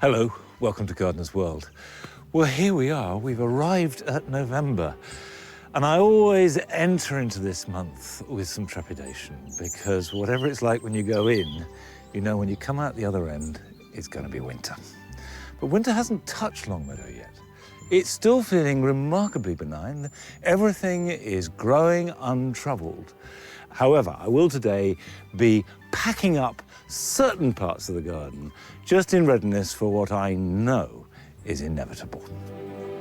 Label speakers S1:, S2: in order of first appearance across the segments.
S1: Hello, welcome to Gardener's World. Well, here we are, we've arrived at November. And I always enter into this month with some trepidation because whatever it's like when you go in, you know when you come out the other end, it's going to be winter. But winter hasn't touched Longmeadow yet. It's still feeling remarkably benign. Everything is growing untroubled. However, I will today be packing up certain parts of the garden just in readiness for what I know is inevitable.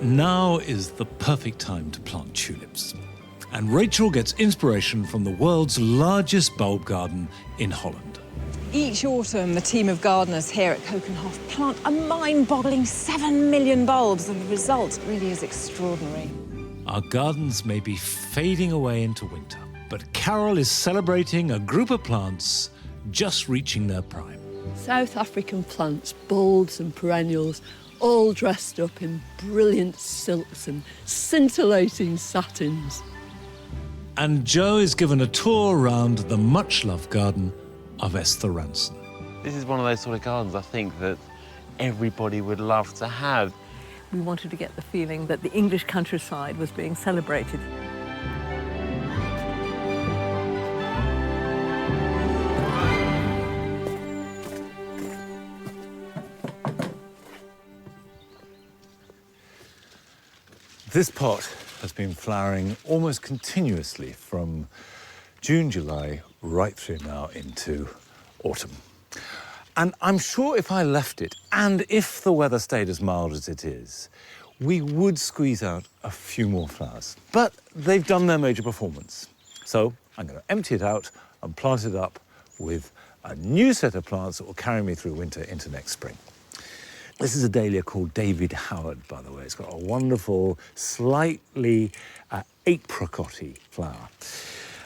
S1: Now is the perfect time to plant tulips. And Rachel gets inspiration from the world's largest bulb garden in Holland.
S2: Each autumn, the team of gardeners here at Kokenhof plant a mind-boggling 7 million bulbs, and the result really is extraordinary.
S1: Our gardens may be fading away into winter, but Carol is celebrating a group of plants just reaching their prime.
S3: South African plants, bulbs and perennials, all dressed up in brilliant silks and scintillating satins.
S1: And Joe is given a tour around the much-loved garden of Esther Ranson.
S4: This is one of those sort of gardens I think that everybody would love to have.
S3: We wanted to get the feeling that the English countryside was being celebrated.
S1: This pot has been flowering almost continuously from June, July, right through now into autumn. And I'm sure if I left it, and if the weather stayed as mild as it is, we would squeeze out a few more flowers. But they've done their major performance. So I'm going to empty it out and plant it up with a new set of plants that will carry me through winter into next spring. This is a dahlia called David Howard, by the way. It's got a wonderful, slightly apricot-y flower.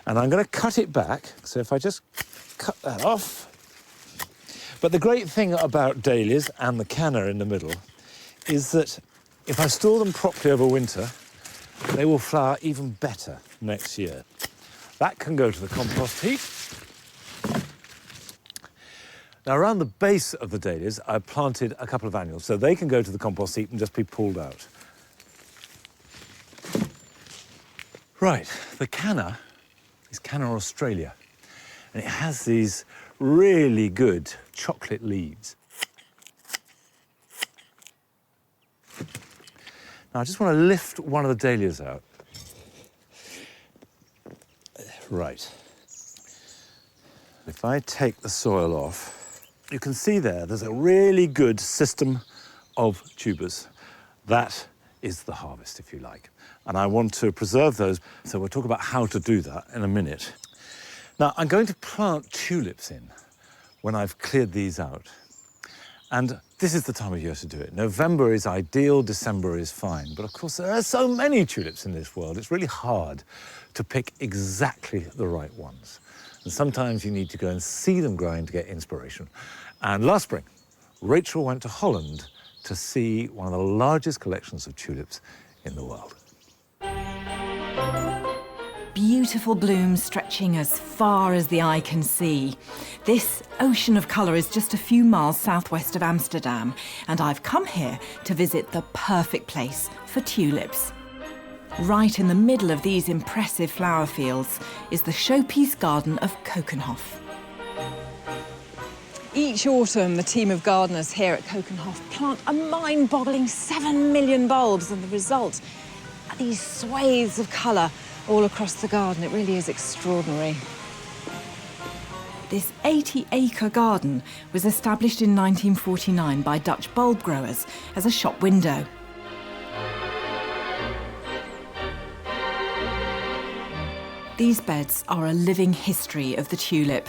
S1: And I'm going to cut it back, so if I just cut that off. But the great thing about dahlias and the canna in the middle is that if I store them properly over winter, they will flower even better next year. That can go to the compost heap. Now, around the base of the dahlias, I've planted a couple of annuals, so they can go to the compost heap and just be pulled out. Right, the canna is Canna Australia, and it has these really good chocolate leaves. Now, I just want to lift one of the dahlias out. Right. If I take the soil off, you can see there's a really good system of tubers. That is the harvest, if you like. And I want to preserve those, so we'll talk about how to do that in a minute. Now, I'm going to plant tulips in when I've cleared these out. And this is the time of year to do it. November is ideal, December is fine. But of course, there are so many tulips in this world, it's really hard to pick exactly the right ones. And sometimes you need to go and see them growing to get inspiration. And last spring, Rachel went to Holland to see one of the largest collections of tulips in the world.
S5: Beautiful blooms stretching as far as the eye can see. This ocean of colour is just a few miles southwest of Amsterdam, and I've come here to visit the perfect place for tulips. Right in the middle of these impressive flower fields is the showpiece garden of Kokenhof.
S2: Each autumn, the team of gardeners here at Kokenhof plant a mind-boggling 7 million bulbs, and the result are these swathes of colour all across the garden. It really is extraordinary.
S5: This 80-acre garden was established in 1949 by Dutch bulb growers as a shop window. These beds are a living history of the tulip.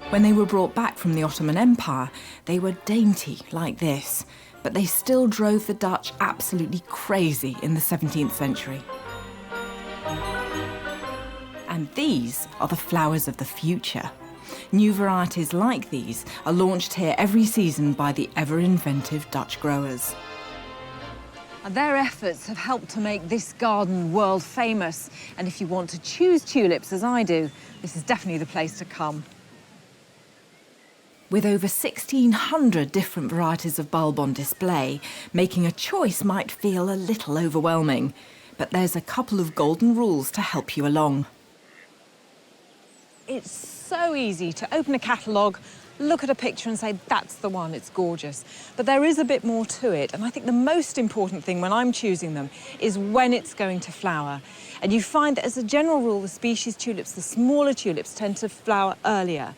S5: When they were brought back from the Ottoman Empire, they were dainty like this, but they still drove the Dutch absolutely crazy in the 17th century. And these are the flowers of the future. New varieties like these are launched here every season by the ever-inventive Dutch growers.
S2: Their efforts have helped to make this garden world famous. And if you want to choose tulips, as I do, this is definitely the place to come.
S5: With over 1,600 different varieties of bulb on display, making a choice might feel a little overwhelming. But there's a couple of golden rules to help you along.
S2: It's so easy to open a catalogue, look at a picture and say, that's the one, it's gorgeous. But there is a bit more to it, and I think the most important thing when I'm choosing them is when it's going to flower. And you find that as a general rule, the species tulips, the smaller tulips, tend to flower earlier.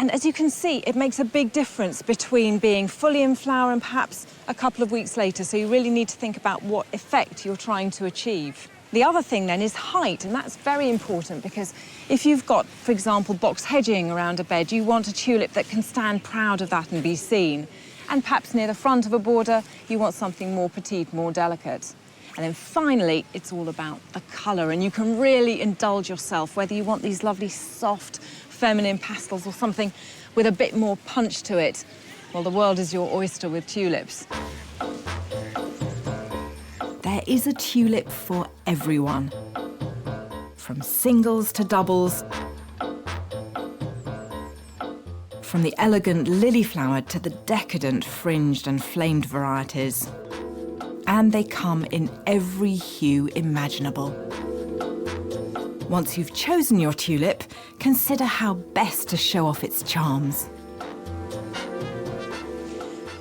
S2: And as you can see, it makes a big difference between being fully in flower and perhaps a couple of weeks later, so you really need to think about what effect you're trying to achieve. The other thing then is height, and that's very important because if you've got, for example, box hedging around a bed, you want a tulip that can stand proud of that and be seen. And perhaps near the front of a border, you want something more petite, more delicate. And then finally, it's all about the colour, and you can really indulge yourself, whether you want these lovely, soft, feminine pastels or something with a bit more punch to it. Well, the world is your oyster with tulips.
S5: There is a tulip for everyone. From singles to doubles, from the elegant lily-flowered to the decadent fringed and flamed varieties. And they come in every hue imaginable. Once you've chosen your tulip, consider how best to show off its charms.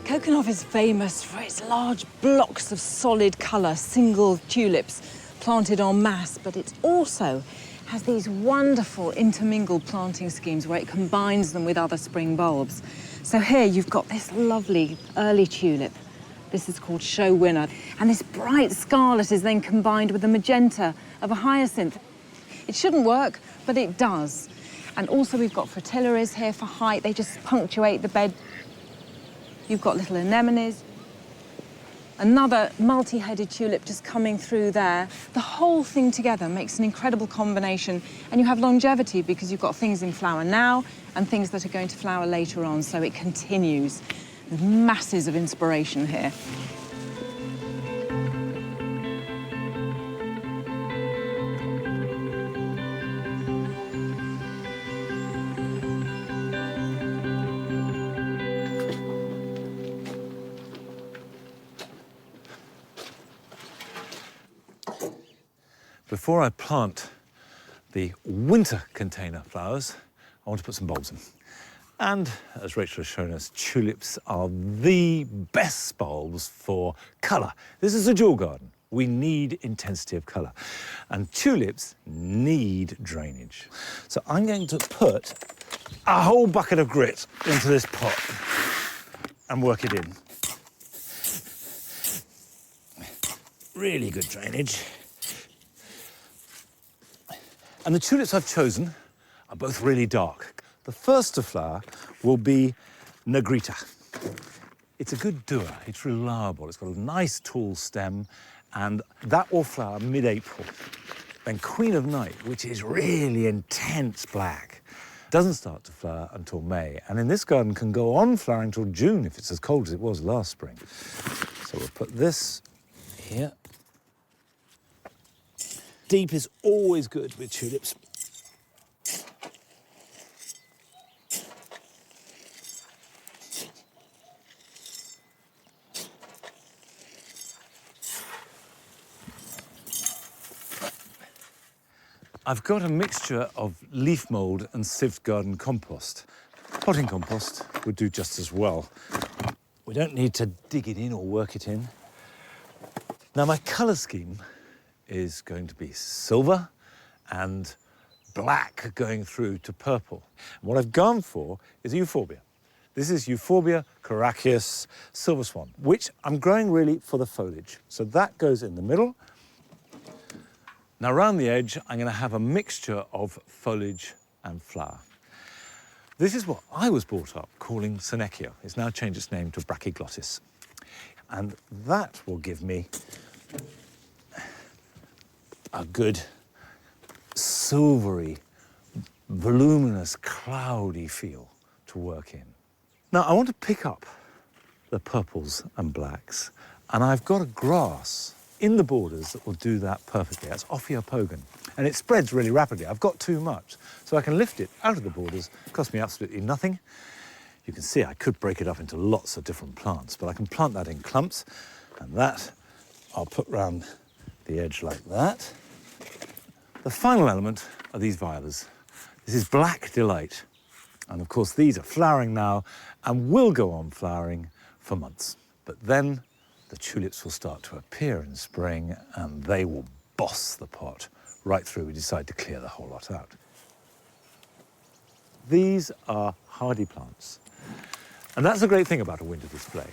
S2: Kokenhof is famous for its large blocks of solid colour, single tulips planted en masse, but it also has these wonderful intermingled planting schemes where it combines them with other spring bulbs. So here you've got this lovely early tulip. This is called Show Winner. And this bright scarlet is then combined with the magenta of a hyacinth. It shouldn't work, but it does. And also we've got fritillaries here for height. They just punctuate the bed. You've got little anemones. Another multi-headed tulip just coming through there. The whole thing together makes an incredible combination, and you have longevity because you've got things in flower now and things that are going to flower later on, so it continues. There's masses of inspiration here.
S1: Before I plant the winter container flowers, I want to put some bulbs in. And as Rachel has shown us, tulips are the best bulbs for colour. This is a jewel garden. We need intensity of colour. And tulips need drainage. So I'm going to put a whole bucket of grit into this pot and work it in. Really good drainage. And the tulips I've chosen are both really dark. The first to flower will be Negrita. It's a good doer, it's reliable, it's got a nice tall stem, and that will flower mid-April. Then Queen of Night, which is really intense black, doesn't start to flower until May, and in this garden can go on flowering till June if it's as cold as it was last spring. So we'll put this here. Deep is always good with tulips. I've got a mixture of leaf mould and sieved garden compost. Potting compost would do just as well. We don't need to dig it in or work it in. Now my colour scheme is going to be silver and black going through to purple. And what I've gone for is euphorbia. This is Euphorbia coraceus silver swan, which I'm growing really for the foliage. So that goes in the middle. Now around the edge, I'm going to have a mixture of foliage and flower. This is what I was brought up calling Senecchia. It's now changed its name to Brachyglottis. And that will give me a good silvery, voluminous, cloudy feel to work in. Now, I want to pick up the purples and blacks, and I've got a grass in the borders that will do that perfectly. That's Ophiopogon, and it spreads really rapidly. I've got too much, so I can lift it out of the borders. It costs me absolutely nothing. You can see I could break it up into lots of different plants, but I can plant that in clumps, and that I'll put round the edge like that. The final element are these violas. This is Black Delight, and of course these are flowering now and will go on flowering for months. But then the tulips will start to appear in spring and they will boss the pot right through. We decide to clear the whole lot out. These are hardy plants. And that's the great thing about a winter display.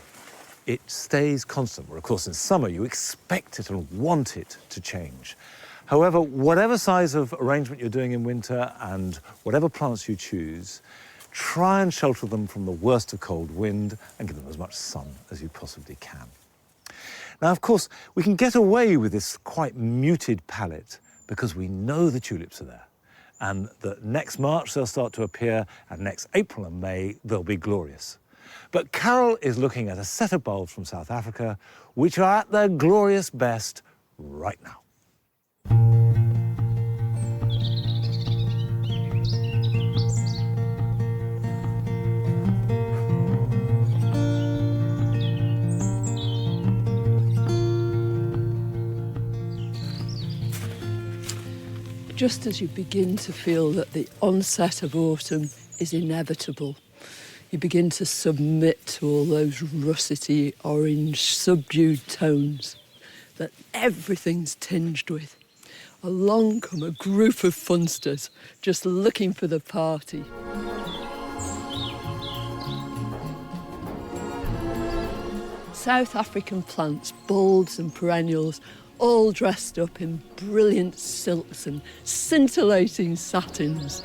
S1: It stays constant, where of course in summer you expect it and want it to change. However, whatever size of arrangement you're doing in winter and whatever plants you choose, try and shelter them from the worst of cold wind and give them as much sun as you possibly can. Now, of course, we can get away with this quite muted palette because we know the tulips are there, and that next March they'll start to appear, and next April and May they'll be glorious. But Carol is looking at a set of bulbs from South Africa which are at their glorious best right now.
S3: Just as you begin to feel that the onset of autumn is inevitable, you begin to submit to all those russety, orange, subdued tones that everything's tinged with. Along come a group of funsters just looking for the party. South African plants, bulbs and perennials, all dressed up in brilliant silks and scintillating satins.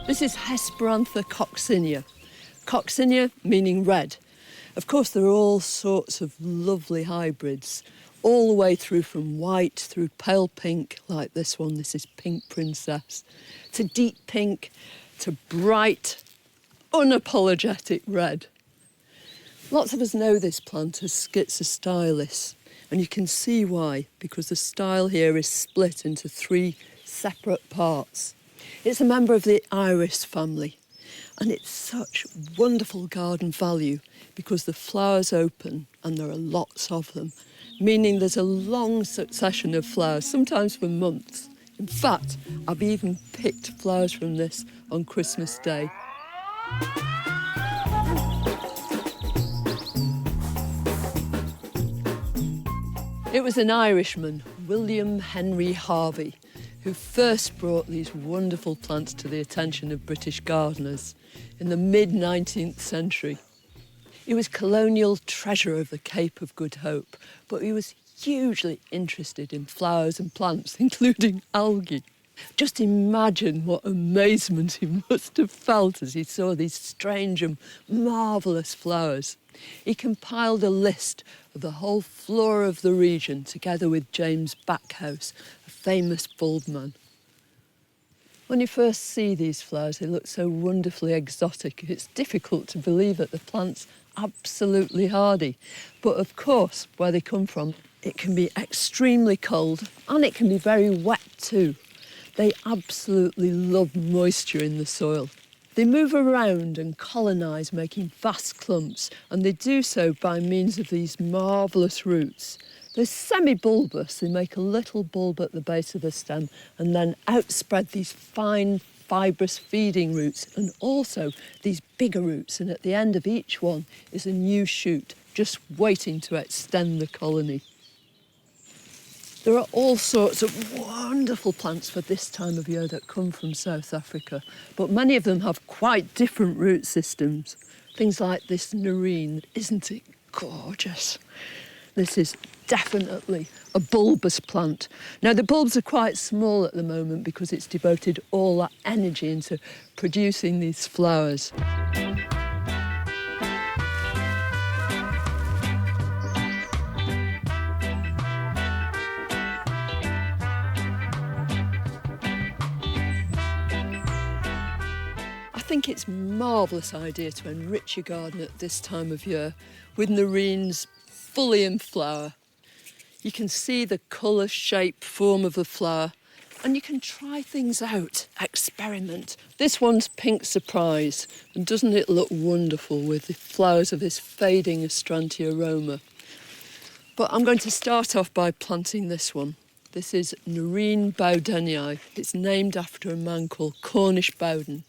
S3: This is Hesperantha coccinea. Coccinea meaning red. Of course, there are all sorts of lovely hybrids, all the way through from white through pale pink, like this one, this is Pink Princess, to deep pink, to bright, unapologetic red. Lots of us know this plant as Schizostylis, and you can see why, because the style here is split into 3 separate parts. It's a member of the iris family, and it's such wonderful garden value because the flowers open and there are lots of them, meaning there's a long succession of flowers, sometimes for months. In fact, I've even picked flowers from this on Christmas Day. It was an Irishman, William Henry Harvey, who first brought these wonderful plants to the attention of British gardeners in the mid-19th century. He was colonial treasurer of the Cape of Good Hope, but he was hugely interested in flowers and plants, including algae. Just imagine what amazement he must have felt as he saw these strange and marvellous flowers. He compiled a list of the whole flora of the region together with James Backhouse, a famous bulbman. When you first see these flowers, they look so wonderfully exotic. It's difficult to believe that the plant's absolutely hardy. But of course, where they come from, it can be extremely cold and it can be very wet too. They absolutely love moisture in the soil. They move around and colonise, making vast clumps, and they do so by means of these marvellous roots. They're semi-bulbous. They make a little bulb at the base of the stem and then outspread these fine, fibrous feeding roots and also these bigger roots. And at the end of each one is a new shoot, just waiting to extend the colony. There are all sorts of wonderful plants for this time of year that come from South Africa, but many of them have quite different root systems. Things like this nerine, isn't it gorgeous? This is definitely a bulbous plant. Now, the bulbs are quite small at the moment because it's devoted all that energy into producing these flowers. think it's a marvellous idea to enrich your garden at this time of year with nerines fully in flower. You can see the colour, shape, form of the flower, and you can try things out, experiment. This one's Pink Surprise, and doesn't it look wonderful with the flowers of this fading Astrantia aroma? But I'm going to start off by planting this one. This is Nerine Bowdenii. It's named after a man called Cornish Bowden,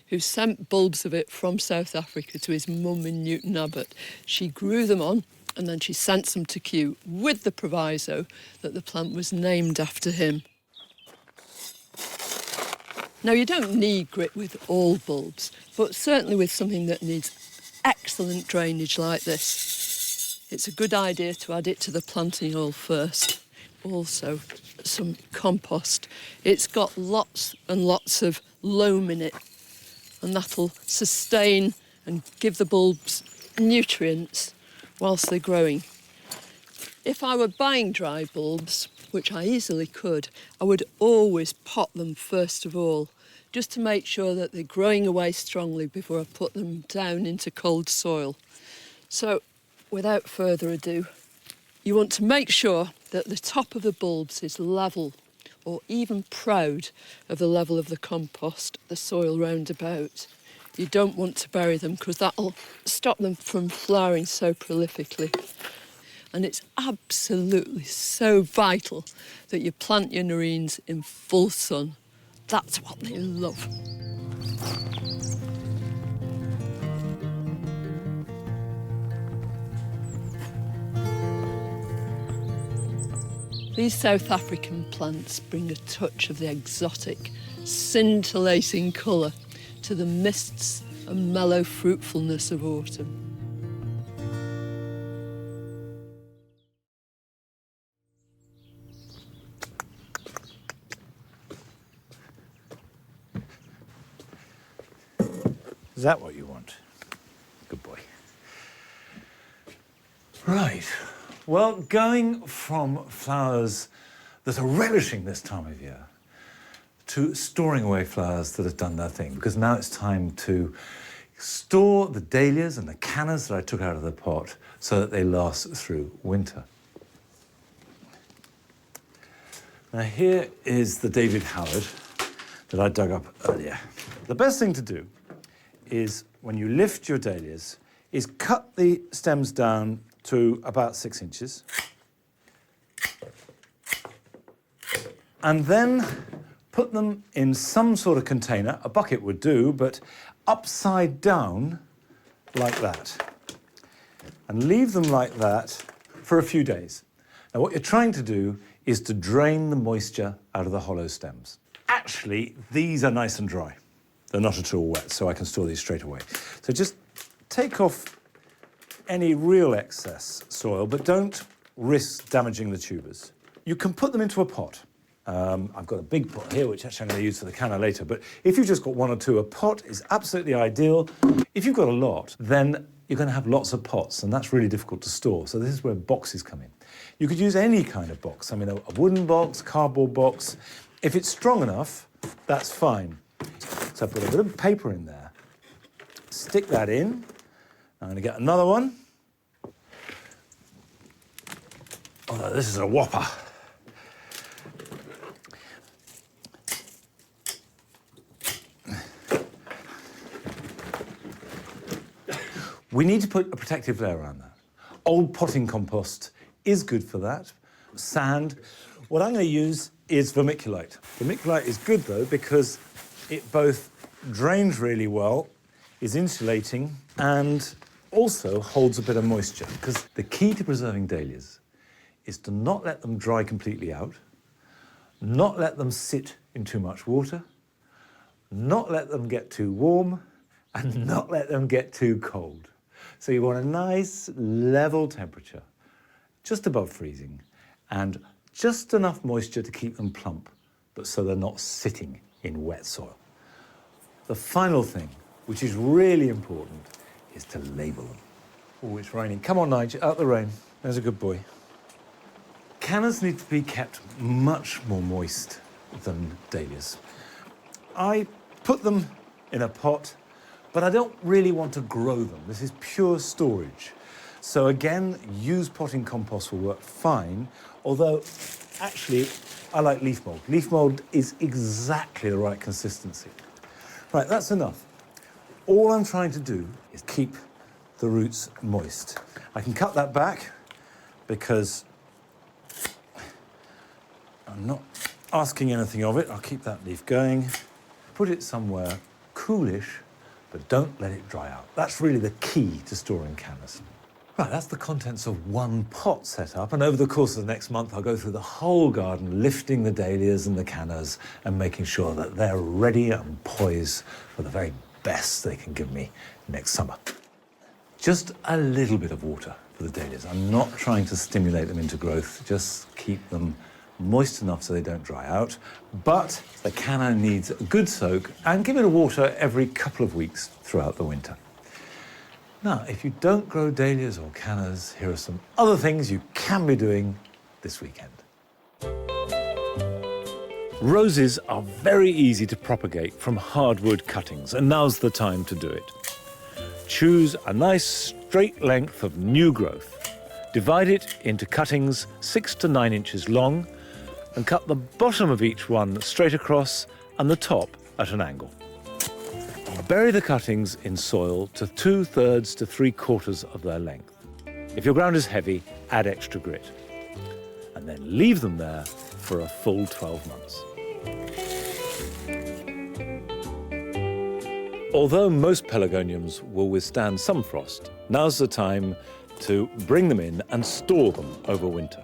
S3: who sent bulbs of it from South Africa to his mum in Newton Abbot. She grew them on, and then she sent them to Kew with the proviso that the plant was named after him. Now, you don't need grit with all bulbs, but certainly with something that needs excellent drainage like this, it's a good idea to add it to the planting oil first. Also, some compost. It's got lots and lots of loam in it, and that'll sustain and give the bulbs nutrients whilst they're growing. If I were buying dry bulbs, which I easily could, I would always pot them first of all, just to make sure that they're growing away strongly before I put them down into cold soil. So, without further ado, you want to make sure that the top of the bulbs is level, or even proud of the level of the compost, the soil round about. You don't want to bury them because that'll stop them from flowering so prolifically. And it's absolutely so vital that you plant your nerines in full sun. That's what they love. These South African plants bring a touch of the exotic, scintillating colour to the mists and mellow fruitfulness of autumn.
S1: Is that what you want? Good boy. Right. Well, going from flowers that are relishing this time of year to storing away flowers that have done their thing, because now it's time to store the dahlias and the cannas that I took out of the pot so that they last through winter. Now here is the David Howard that I dug up earlier. The best thing to do is, when you lift your dahlias, is cut the stems down to about 6 inches. And then put them in some sort of container. A bucket would do, but upside down like that. And leave them like that for a few days. Now, what you're trying to do is to drain the moisture out of the hollow stems. Actually, these are nice and dry. They're not at all wet, so I can store these straight away. So just take off any real excess soil, but don't risk damaging the tubers. You can put them into a pot. I've got a big pot here, which actually I'm going to use for the canna later, but if you've just got one or two, a pot is absolutely ideal. If you've got a lot, then you're going to have lots of pots, and that's really difficult to store, so this is where boxes come in. You could use any kind of box. I mean, a wooden box, cardboard box. If it's strong enough, that's fine. So I put a bit of paper in there, stick that in. I'm going to get another one. Oh, this is a whopper. We need to put a protective layer around that. Old potting compost is good for that. Sand. What I'm going to use is vermiculite. Vermiculite is good, though, because it both drains really well, is insulating, and also holds a bit of moisture. Because the key to preserving dahlias is to not let them dry completely out, not let them sit in too much water, not let them get too warm, and not let them get too cold. So you want a nice level temperature, just above freezing, and just enough moisture to keep them plump, but so they're not sitting in wet soil. The final thing, which is really important, is to label them. Oh, it's raining. Come on, Nigel, out the rain. There's a good boy. Cannas need to be kept much more moist than dahlias. I put them in a pot But I don't really want to grow them. This is pure storage. So again, used potting compost will work fine, although actually I like leaf mould. Leaf mould is exactly the right consistency. Right, that's enough. All I'm trying to do is keep the roots moist. I can cut that back because I'm not asking anything of it. I'll keep that leaf going. Put it somewhere coolish, but don't let it dry out. That's really the key to storing cannas. Right, that's the contents of one pot set up, and over the course of the next month, I'll go through the whole garden, lifting the dahlias and the cannas and making sure that they're ready and poised for the very best they can give me next summer. Just a little bit of water for the dahlias. I'm not trying to stimulate them into growth, just keep them moist enough so they don't dry out. But the canna needs a good soak, and give it a water every couple of weeks throughout the winter. Now, if you don't grow dahlias or cannas, here are some other things you can be doing this weekend. Roses are very easy to propagate from hardwood cuttings, and now's the time to do it. Choose a nice straight length of new growth. Divide it into cuttings 6 to 9 inches long, and cut the bottom of each one straight across and the top at an angle. Bury the cuttings in soil to 2/3 to 3/4 of their length. If your ground is heavy, add extra grit. And then leave them there for a full 12 months. Although most pelargoniums will withstand some frost, now's the time to bring them in and store them over winter.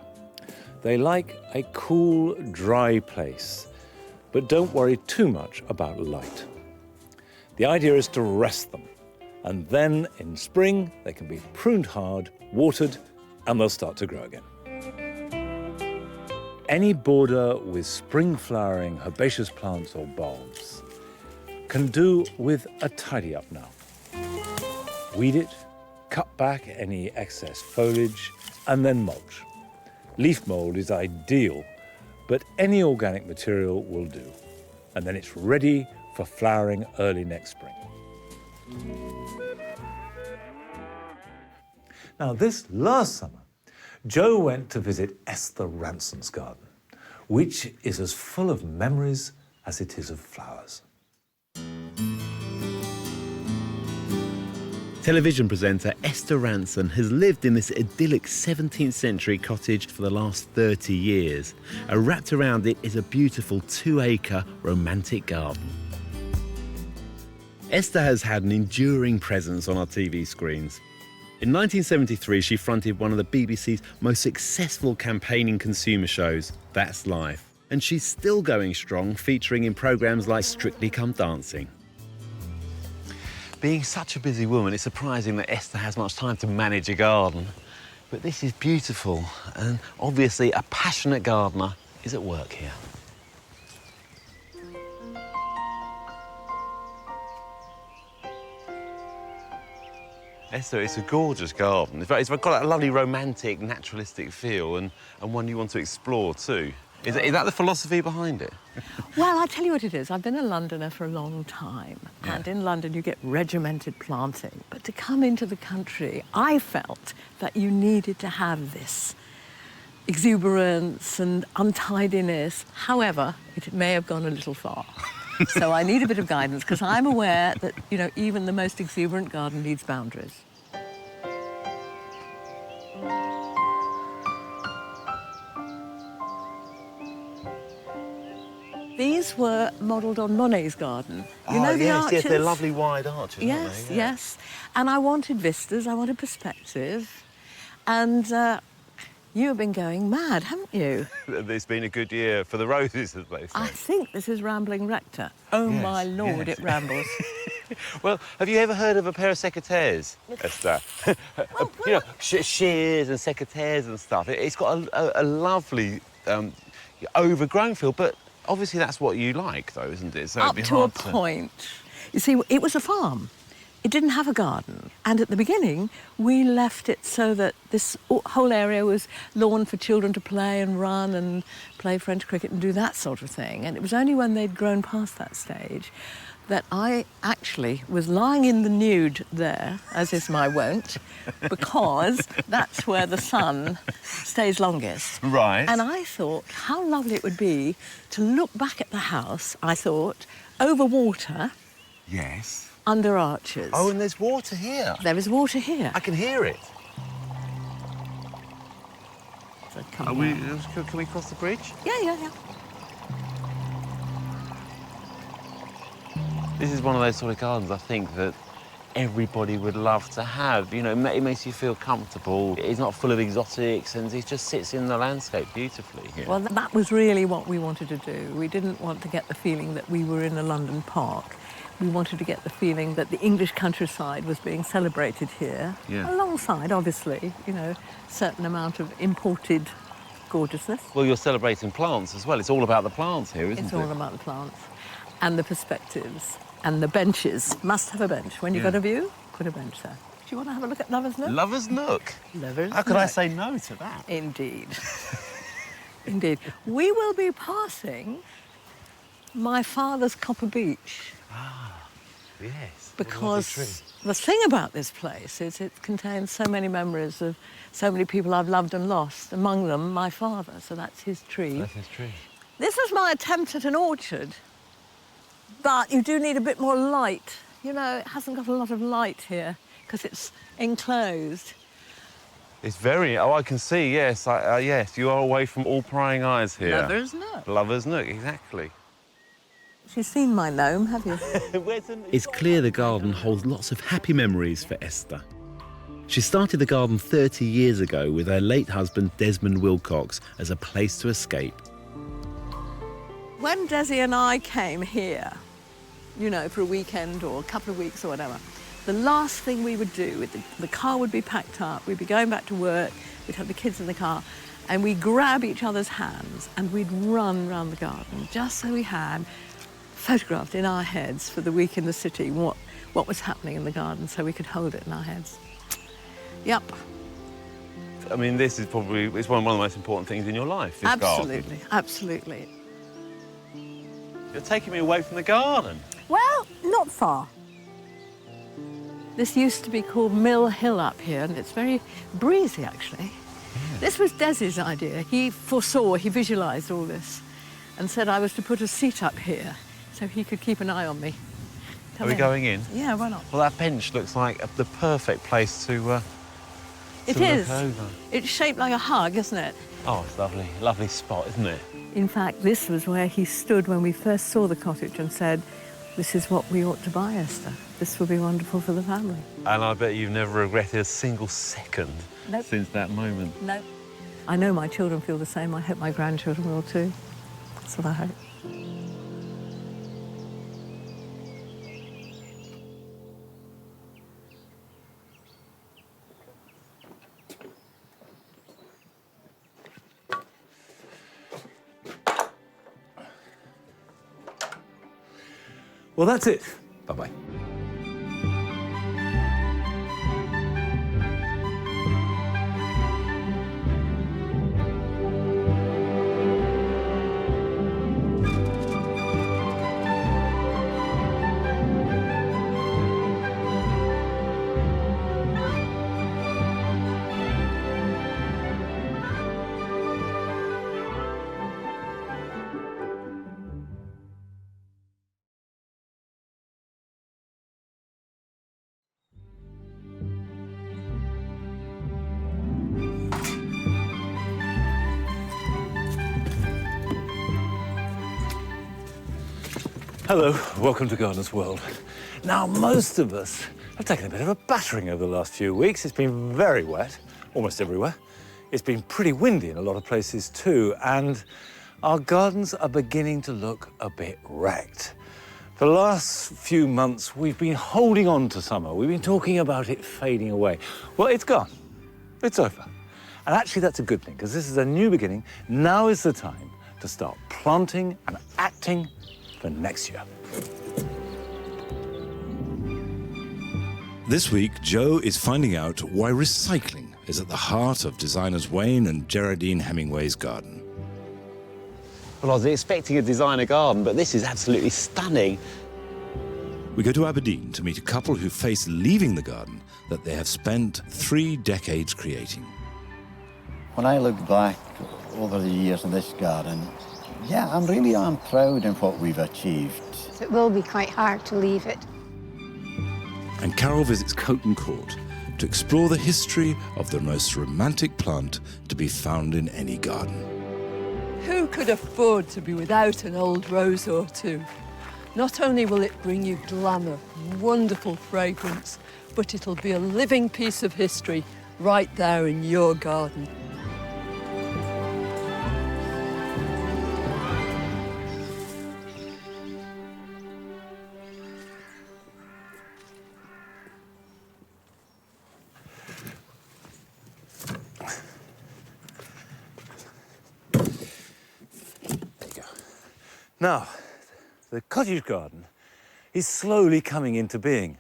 S1: They like a cool, dry place, but don't worry too much about light. The idea is to rest them, and then in spring they can be pruned hard, watered, and they'll start to grow again. Any border with spring-flowering herbaceous plants or bulbs can do with a tidy up now. Weed it, cut back any excess foliage, and then mulch. Leaf mould is ideal, but any organic material will do. And then it's ready for flowering early next spring. Now, this last summer, Joe went to visit Esther Ranson's garden, which is as full of memories as it is of flowers.
S4: Television presenter Esther Ranson has lived in this idyllic 17th century cottage for the last 30 years. And wrapped around it is a beautiful 2-acre romantic garden. Esther has had an enduring presence on our TV screens. In 1973, she fronted one of the BBC's most successful campaigning consumer shows, That's Life. And she's still going strong, featuring in programmes like Strictly Come Dancing. Being such a busy woman, it's surprising that Esther has much time to manage a garden. But this is beautiful, and obviously a passionate gardener is at work here. Esther, it's a gorgeous garden. In fact, it's got that lovely romantic, naturalistic feel, and one you want to explore too. Is that the philosophy behind it?
S3: Well, I'll tell you what it is. I've been a Londoner for a long time, and in London you get regimented planting. But to come into the country, I felt that you needed to have this exuberance and untidiness. However, it may have gone a little far. So I need a bit of guidance, because I'm aware that, you know, even the most exuberant garden needs boundaries. These were modelled on Monet's garden. You know the arches?
S4: Yes, they're lovely wide arches,
S3: yes,
S4: aren't they?
S3: Yes. And I wanted vistas, I wanted perspective. And you have been going mad, haven't you?
S4: It's been a good year for the roses, as they say.
S3: I think this is rambling rector. Oh, yes, my Lord,
S4: yes.
S3: It rambles.
S4: Well, have you ever heard of a pair of secateurs, Esther? You know, shears and secateurs and stuff. It's got a lovely overgrown feel, but obviously that's what you like, though, isn't it? So
S3: up to a point. You see, it was a farm. It didn't have a garden. And at the beginning, we left it so that this whole area was lawn for children to play and run and play French cricket and do that sort of thing. And it was only when they'd grown past that stage that I actually was lying in the nude there, as is my wont, because that's where the sun stays longest.
S4: Right.
S3: And I thought how lovely it would be to look back at the house, I thought, over water,
S4: Yes.
S3: under arches.
S4: Oh, and there's water here.
S3: There is water here.
S4: I can hear it.
S3: So come
S4: Are
S3: on.
S4: we, can we cross the bridge?
S3: Yeah.
S4: This is one of those sort of gardens, I think, that everybody would love to have. You know, it makes you feel comfortable. It's not full of exotics, and it just sits in the landscape beautifully here.
S3: Well, that was really what we wanted to do. We didn't want to get the feeling that we were in a London park. We wanted to get the feeling that the English countryside was being celebrated here,
S4: Yeah.
S3: alongside, obviously, you know, certain amount of imported gorgeousness.
S4: Well, you're celebrating plants as well. It's all about the plants here, isn't
S3: It's
S4: it?
S3: all about the plants and the perspectives and the benches. Must have a bench. When you've
S4: Yeah.
S3: got a view, put a bench there. Do you want to have a look at Lover's Nook?
S4: Lover's Nook.
S3: Lover's
S4: How could I
S3: Nook.
S4: say no to that?
S3: Indeed. Indeed. We will be passing my father's copper beech.
S4: Yes.
S3: Because the thing about this place is it contains so many memories of so many people I've loved and lost, among them my father, so that's his tree.
S4: That's his tree.
S3: This is my attempt at an orchard, but you do need a bit more light. You know, it hasn't got a lot of light here because it's enclosed.
S4: It's very... Oh, I can see, yes. Yes, you are away from all prying eyes here.
S3: Lover's Nook.
S4: Lover's Nook, exactly.
S3: You've seen my gnome, have you?
S4: It's clear the garden holds lots of happy memories for Esther. She started the garden 30 years ago with her late husband Desmond Wilcox as a place to escape.
S3: When Desi and I came here, you know, for a weekend or a couple of weeks or whatever, the last thing we would do, the car would be packed up, we'd be going back to work, we'd have the kids in the car, and we'd grab each other's hands and we'd run round the garden, just so we had photographed in our heads for the week in the city what was happening in the garden, so we could hold it in our heads. Yep.
S4: I mean, this is probably... It's one of the most important things in your life, this
S3: Absolutely,
S4: garden.
S3: absolutely.
S4: You're taking me away from the garden.
S3: Well, not far. This used to be called Mill Hill up here, and it's very breezy, actually. Yeah. This was Desi's idea. He foresaw, he visualised all this, and said I was to put a seat up here so he could keep an eye on me.
S4: Are we going in?
S3: Yeah, why not?
S4: Well, that bench looks like the perfect place to
S3: It
S4: look
S3: is.
S4: over.
S3: It's shaped like a hug, isn't it?
S4: Oh, it's lovely. Lovely spot, isn't it?
S3: In fact, this was where he stood when we first saw the cottage and said, this is what we ought to buy, Esther. This will be wonderful for the family.
S4: And I bet you've never regretted a single second
S3: Nope.
S4: since that moment.
S3: No. I know my children feel the same. I hope my grandchildren will too. That's what I hope.
S1: Well, that's it. Bye-bye. Hello, welcome to Gardener's World. Now, most of us have taken a bit of a battering over the last few weeks. It's been very wet, almost everywhere. It's been pretty windy in a lot of places too, and our gardens are beginning to look a bit wrecked. For the last few months, we've been holding on to summer. We've been talking about it fading away. Well, it's gone. It's over. And actually, that's a good thing, because this is a new beginning. Now is the time to start planting and acting for next year.
S6: This week, Joe is finding out why recycling is at the heart of designers Wayne and Geraldine Hemingway's garden.
S4: Well, I was expecting a designer garden, but this is absolutely stunning.
S6: We go to Aberdeen to meet a couple who face leaving the garden that they have spent 3 decades creating.
S7: When I look back over the years in this garden, yeah, I'm proud of what we've achieved.
S8: It will be quite hard to leave it.
S6: And Carol visits Coton Court to explore the history of the most romantic plant to be found in any garden.
S3: Who could afford to be without an old rose or two? Not only will it bring you glamour, wonderful fragrance, but it'll be a living piece of history right there in your garden.
S1: Now, the cottage garden is slowly coming into being.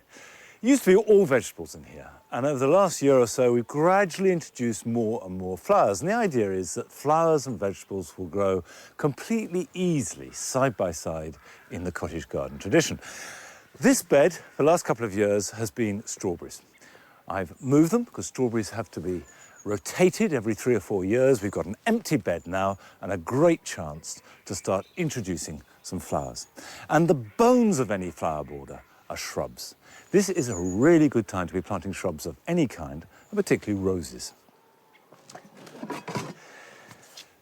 S1: It used to be all vegetables in here, and over the last year or so, we've gradually introduced more and more flowers. And the idea is that flowers and vegetables will grow completely easily, side by side, in the cottage garden tradition. This bed, for the last couple of years, has been strawberries. I've moved them because strawberries have to be rotated every 3 or 4 years. We've got an empty bed now and a great chance to start introducing some flowers. And the bones of any flower border are shrubs. This is a really good time to be planting shrubs of any kind, and particularly roses.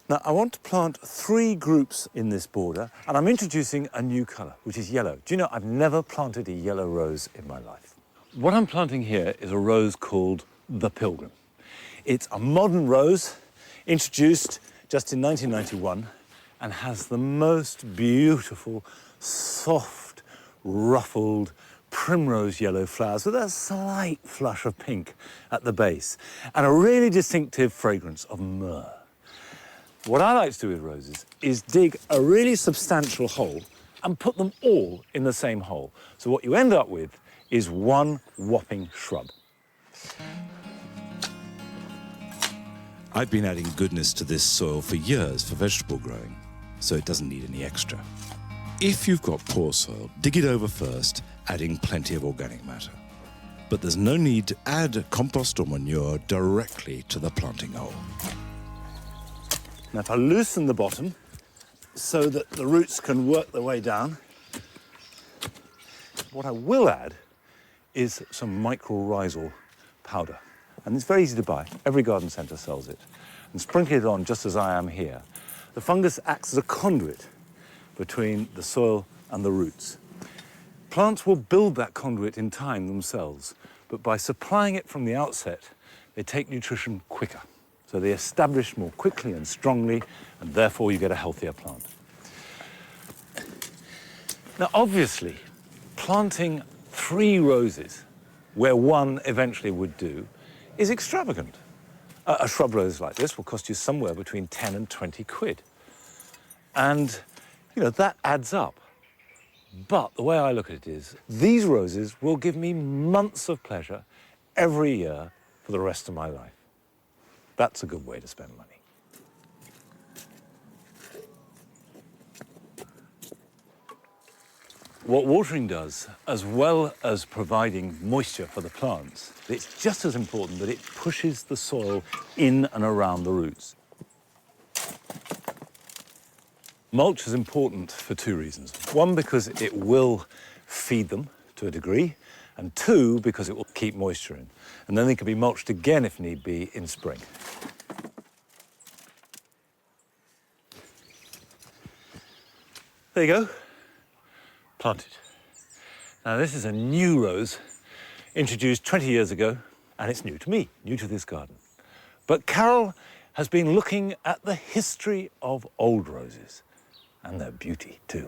S1: Now, I want to plant 3 groups in this border, and I'm introducing a new colour, which is yellow. Do you know, I've never planted a yellow rose in my life. What I'm planting here is a rose called the Pilgrim. It's a modern rose, introduced just in 1991, and has the most beautiful, soft, ruffled, primrose yellow flowers with a slight flush of pink at the base, and a really distinctive fragrance of myrrh. What I like to do with roses is dig a really substantial hole and put them all in the same hole. So what you end up with is one whopping shrub.
S6: I've been adding goodness to this soil for years for vegetable growing, so it doesn't need any extra. If you've got poor soil, dig it over first, adding plenty of organic matter. But there's no need to add compost or manure directly to the planting hole.
S1: Now, if I loosen the bottom so that the roots can work their way down, what I will add is some mycorrhizal powder. And it's very easy to buy. Every garden centre sells it. And sprinkle it on just as I am here. The fungus acts as a conduit between the soil and the roots. Plants will build that conduit in time themselves, but by supplying it from the outset, they take nutrition quicker. So they establish more quickly and strongly, and therefore you get a healthier plant. Now, obviously, planting 3 roses where one eventually would do is extravagant. A shrub rose like this will cost you somewhere between 10 and 20 quid. And, you know, that adds up. But the way I look at it is, these roses will give me months of pleasure every year for the rest of my life. That's a good way to spend money. What watering does, as well as providing moisture for the plants, it's just as important that it pushes the soil in and around the roots. Mulch is important for 2 reasons. 1, because it will feed them to a degree, and 2, because it will keep moisture in. And then they can be mulched again, if need be, in spring. There you go. Planted. Now, this is a new rose introduced 20 years ago, and it's new to me, new to this garden. But Carol has been looking at the history of old roses and their beauty too.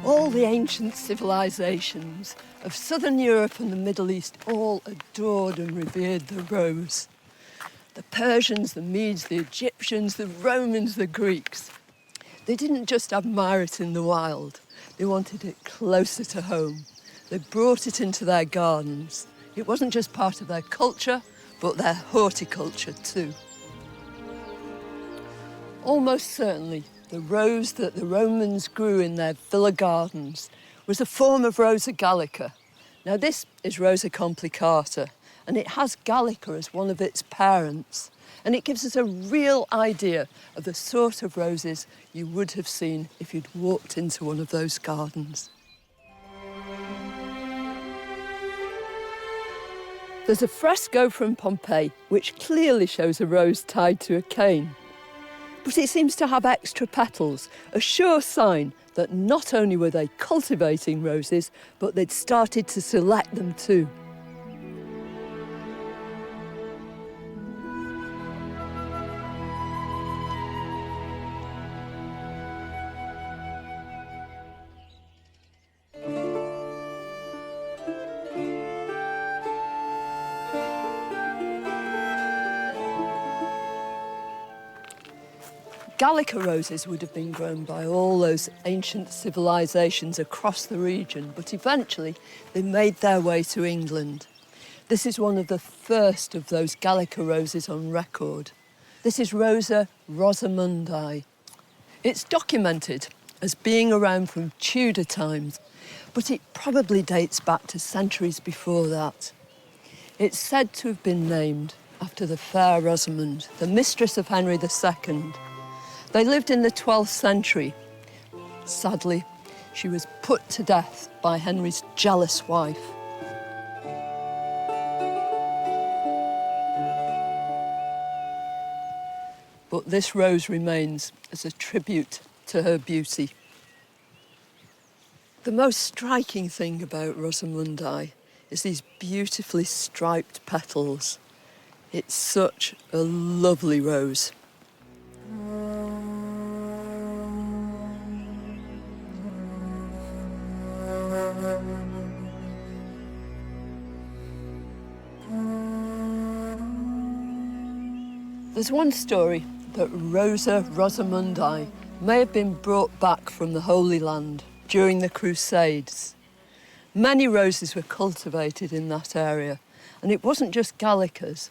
S3: All the ancient civilizations of southern Europe and the Middle East all adored and revered the rose. The Persians, the Medes, the Egyptians, the Romans, the Greeks. They didn't just admire it in the wild, they wanted it closer to home. They brought it into their gardens. It wasn't just part of their culture, but their horticulture too. Almost certainly, the rose that the Romans grew in their villa gardens was a form of Rosa gallica. Now this is Rosa complicata, and it has gallica as one of its parents. And it gives us a real idea of the sort of roses you would have seen if you'd walked into one of those gardens. There's a fresco from Pompeii which clearly shows a rose tied to a cane. But it seems to have extra petals, a sure sign that not only were they cultivating roses, but they'd started to select them too. Gallica roses would have been grown by all those ancient civilizations across the region, but eventually they made their way to England. This is one of the first of those Gallica roses on record. This is Rosa rosamundi. It's documented as being around from Tudor times, but it probably dates back to centuries before that. It's said to have been named after the fair Rosamund, the mistress of Henry II. They lived in the 12th century. Sadly, she was put to death by Henry's jealous wife. But this rose remains as a tribute to her beauty. The most striking thing about Rosamundi is these beautifully striped petals. It's such a lovely rose. There's one story that Rosa rosamundi may have been brought back from the Holy Land during the Crusades. Many roses were cultivated in that area, and it wasn't just gallicas.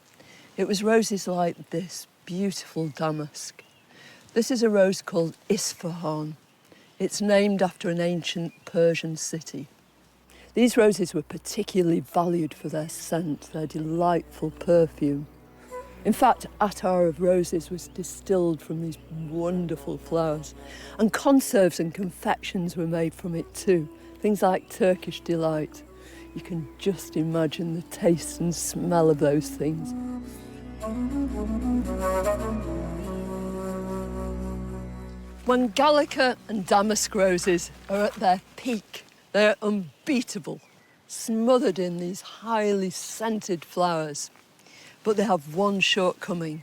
S3: It was roses like this beautiful damask. This is a rose called Isfahan. It's named after an ancient Persian city. These roses were particularly valued for their scent, their delightful perfume. In fact, attar of roses was distilled from these wonderful flowers, and conserves and confections were made from it too, things like Turkish delight. You can just imagine the taste and smell of those things. When Gallica and damask roses are at their peak, they're unbeatable, smothered in these highly scented flowers. But they have one shortcoming.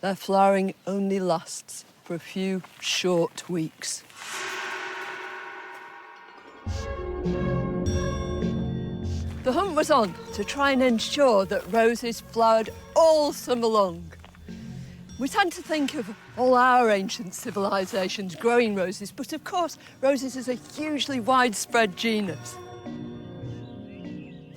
S3: Their flowering only lasts for a few short weeks. The hunt was on to try and ensure that roses flowered all summer long. We tend to think of all our ancient civilizations growing roses, but of course, roses is a hugely widespread genus.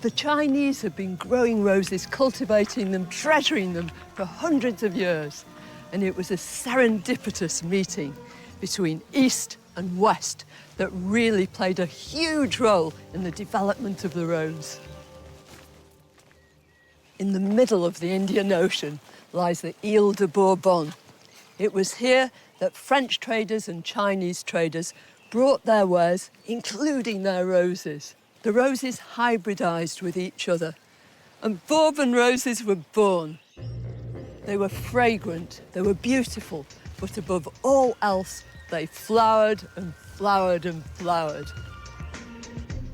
S3: The Chinese have been growing roses, cultivating them, treasuring them for hundreds of years. And it was a serendipitous meeting between East and West that really played a huge role in the development of the rose. In the middle of the Indian Ocean lies the Ile de Bourbon. It was here that French traders and Chinese traders brought their wares, including their roses. The roses hybridized with each other, and Bourbon roses were born. They were fragrant, they were beautiful, but above all else, they flowered and flowered and flowered.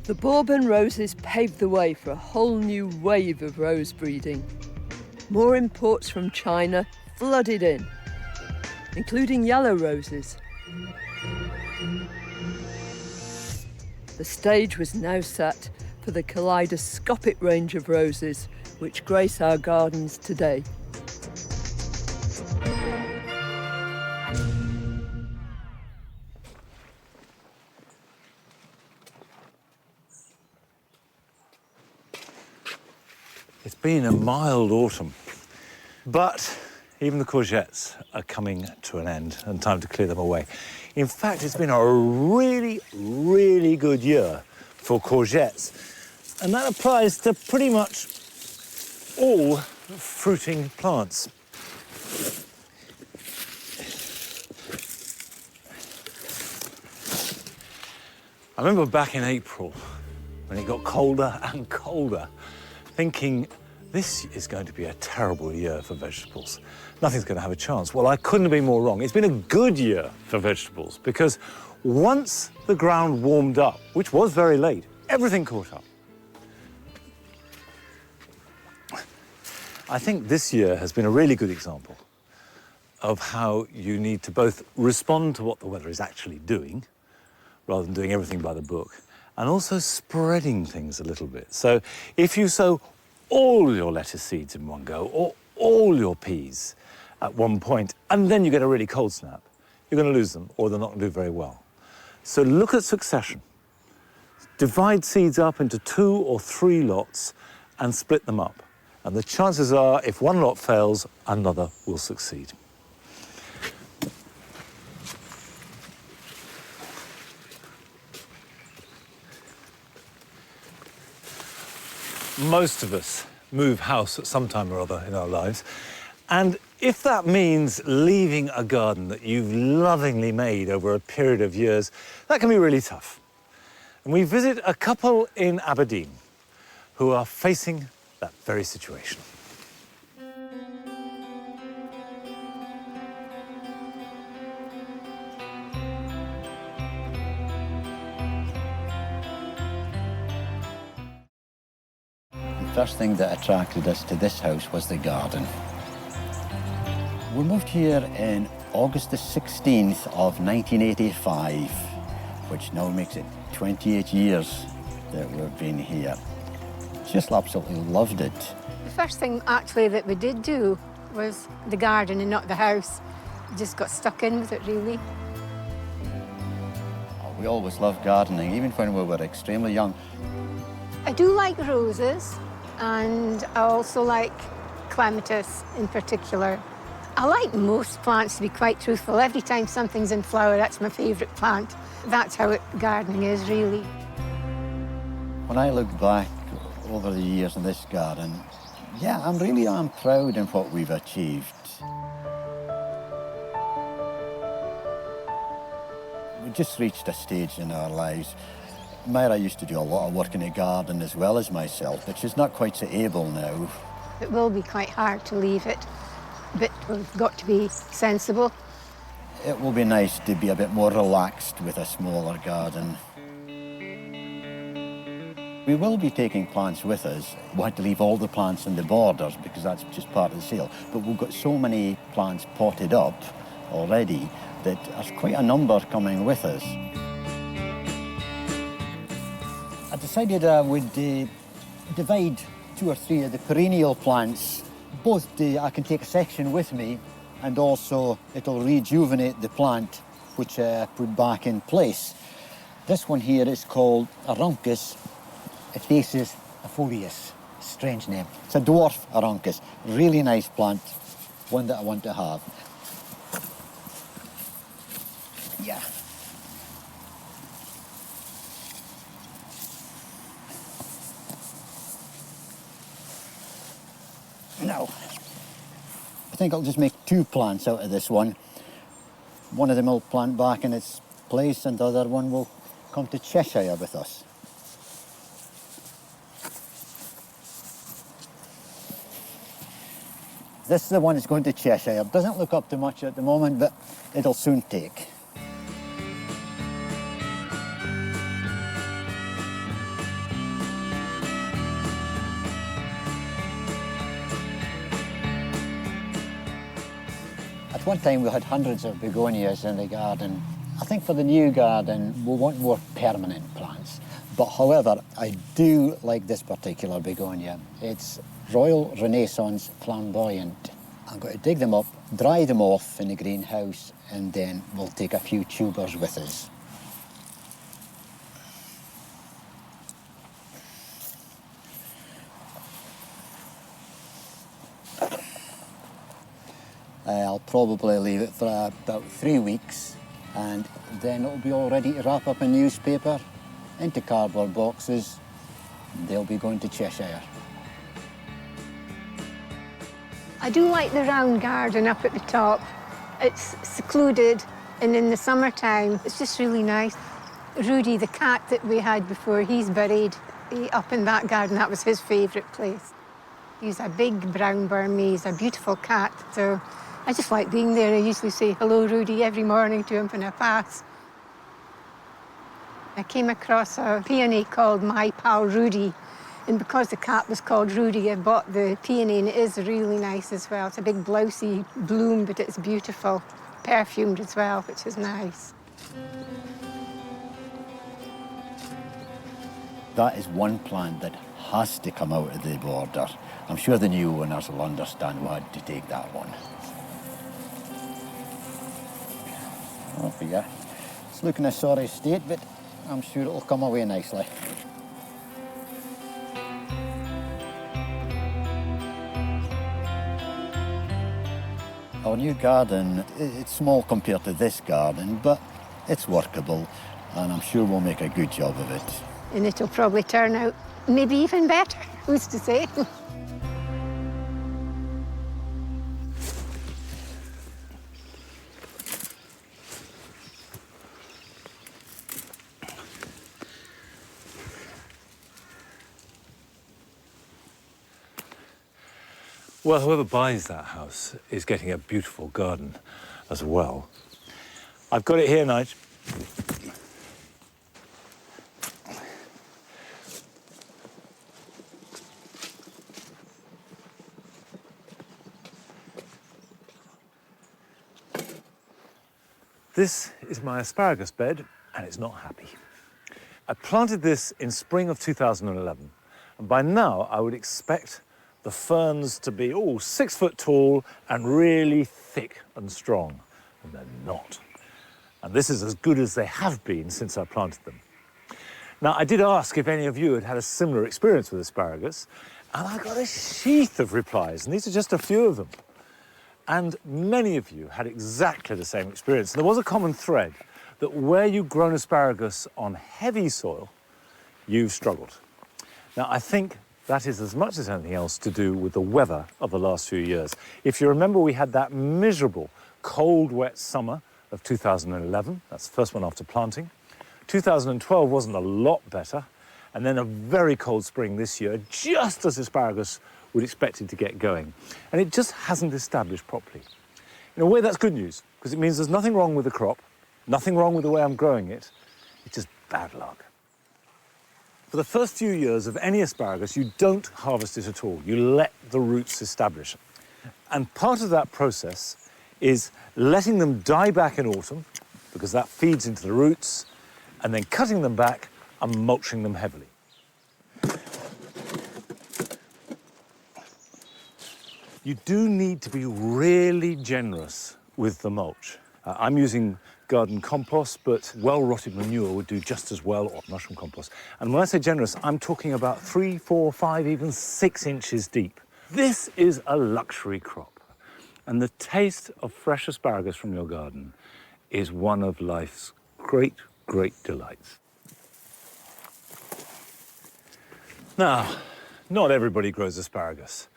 S3: The Bourbon roses paved the way for a whole new wave of rose breeding. More imports from China flooded in, including yellow roses. The stage was now set for the kaleidoscopic range of roses which grace our gardens today.
S1: It's been a mild autumn, but even the courgettes are coming to an end and time to clear them away. In fact, it's been a really, really good year for courgettes, and that applies to pretty much all fruiting plants. I remember back in April, when it got colder and colder, thinking this is going to be a terrible year for vegetables. Nothing's going to have a chance. Well, I couldn't have been more wrong. It's been a good year for vegetables because once the ground warmed up, which was very late, everything caught up. I think this year has been a really good example of how you need to both respond to what the weather is actually doing, rather than doing everything by the book, and also spreading things a little bit. So if you sow all your lettuce seeds in one go, or all your peas at one point, and then you get a really cold snap, you're going to lose them, or they're not going to do very well. So look at succession. Divide seeds up into 2 or 3 lots and split them up. And the chances are, if one lot fails, another will succeed. Most of us move house at some time or other in our lives. And if that means leaving a garden that you've lovingly made over a period of years, that can be really tough. And we visit a couple in Aberdeen who are facing that very situation.
S7: The first thing that attracted us to this house was the garden. We moved here in August the 16th of 1985, which now makes it 28 years that we've been here. Just absolutely loved it.
S8: The first thing actually that we did do was the garden and not the house. We just got stuck in with it, really.
S7: We always loved gardening, even when we were extremely young.
S8: I do like roses, and I also like clematis in particular. I like most plants, to be quite truthful. Every time something's in flower, that's my favourite plant. That's how gardening is, really.
S7: When I look back over the years in this garden, yeah, I'm proud in what we've achieved. We just reached a stage in our lives. Myra used to do a lot of work in the garden as well as myself, but she's not quite so able now.
S8: It will be quite hard to leave it, but we've got to be sensible.
S7: It will be nice to be a bit more relaxed with a smaller garden. We will be taking plants with us. We had to leave all the plants in the borders because that's just part of the sale. But we've got so many plants potted up already that there's quite a number coming with us. I decided I would divide 2 or 3 of the perennial plants. Both I can take a section with me, and also it'll rejuvenate the plant, which I put back in place. This one here is called Aruncus Ephasis Afolius. Strange name. It's a dwarf Aruncus. Really nice plant, one that I want to have. Yeah. Now, I think I'll just make 2 plants out of this one. One of them will plant back in its place, and the other one will come to Cheshire with us. This is the one that's going to Cheshire. It doesn't look up to much at the moment, but it'll soon take. At one time we had hundreds of begonias in the garden. I think for the new garden we want more permanent plants. But however, I do like this particular begonia. It's Royal Renaissance Flamboyant. I'm going to dig them up, dry them off in the greenhouse, and then we'll take a few tubers with us. I'll probably leave it for about 3 weeks, and then it'll be all ready to wrap up in newspaper, into cardboard boxes. They'll be going to Cheshire.
S8: I do like the round garden up at the top. It's secluded, and in the summertime, it's just really nice. Rudy, the cat that we had before, he's buried up in that garden. That was his favourite place. He's a big brown Burmese, a beautiful cat, so I just like being there. I usually say hello, Rudy, every morning to him when I pass. I came across a peony called My Pal Rudy, and because the cat was called Rudy, I bought the peony, and it is really nice as well. It's a big blousy bloom, but it's beautiful. Perfumed as well, which is nice.
S7: That is one plant that has to come out of the border. I'm sure the new owners will understand why to take that one. Oh yeah, it's looking a sorry state, but I'm sure it'll come away nicely. Our new garden, it's small compared to this garden, but it's workable, and I'm sure we'll make a good job of it.
S8: And it'll probably turn out maybe even better, who's to say?
S1: Well, whoever buys that house is getting a beautiful garden as well. I've got it here, Nige. This is my asparagus bed, and it's not happy. I planted this in spring of 2011, and by now I would expect the ferns to be 6 foot tall and really thick and strong, and they're not. And this is as good as they have been since I planted them. Now, I did ask if any of you had had a similar experience with asparagus, and I got a sheath of replies, and these are just a few of them. And many of you had exactly the same experience. And there was a common thread that where you've grown asparagus on heavy soil, you've struggled. Now, I think that is as much as anything else to do with the weather of the last few years. If you remember, we had that miserable, cold, wet summer of 2011. That's the first one after planting. 2012 wasn't a lot better. And then a very cold spring this year, just as asparagus would expect it to get going. And it just hasn't established properly. In a way, that's good news, because it means there's nothing wrong with the crop, nothing wrong with the way I'm growing it. It's just bad luck. For the first few years of any asparagus, you don't harvest it at all. You let the roots establish. And part of that process is letting them die back in autumn, because that feeds into the roots, and then cutting them back and mulching them heavily. You do need to be really generous with the mulch. I'm using garden compost, but well-rotted manure would do just as well, or mushroom compost. And when I say generous, I'm talking about 3, 4, 5, even 6 inches deep. This is a luxury crop, and the taste of fresh asparagus from your garden is one of life's great, great delights. Now, not everybody grows asparagus,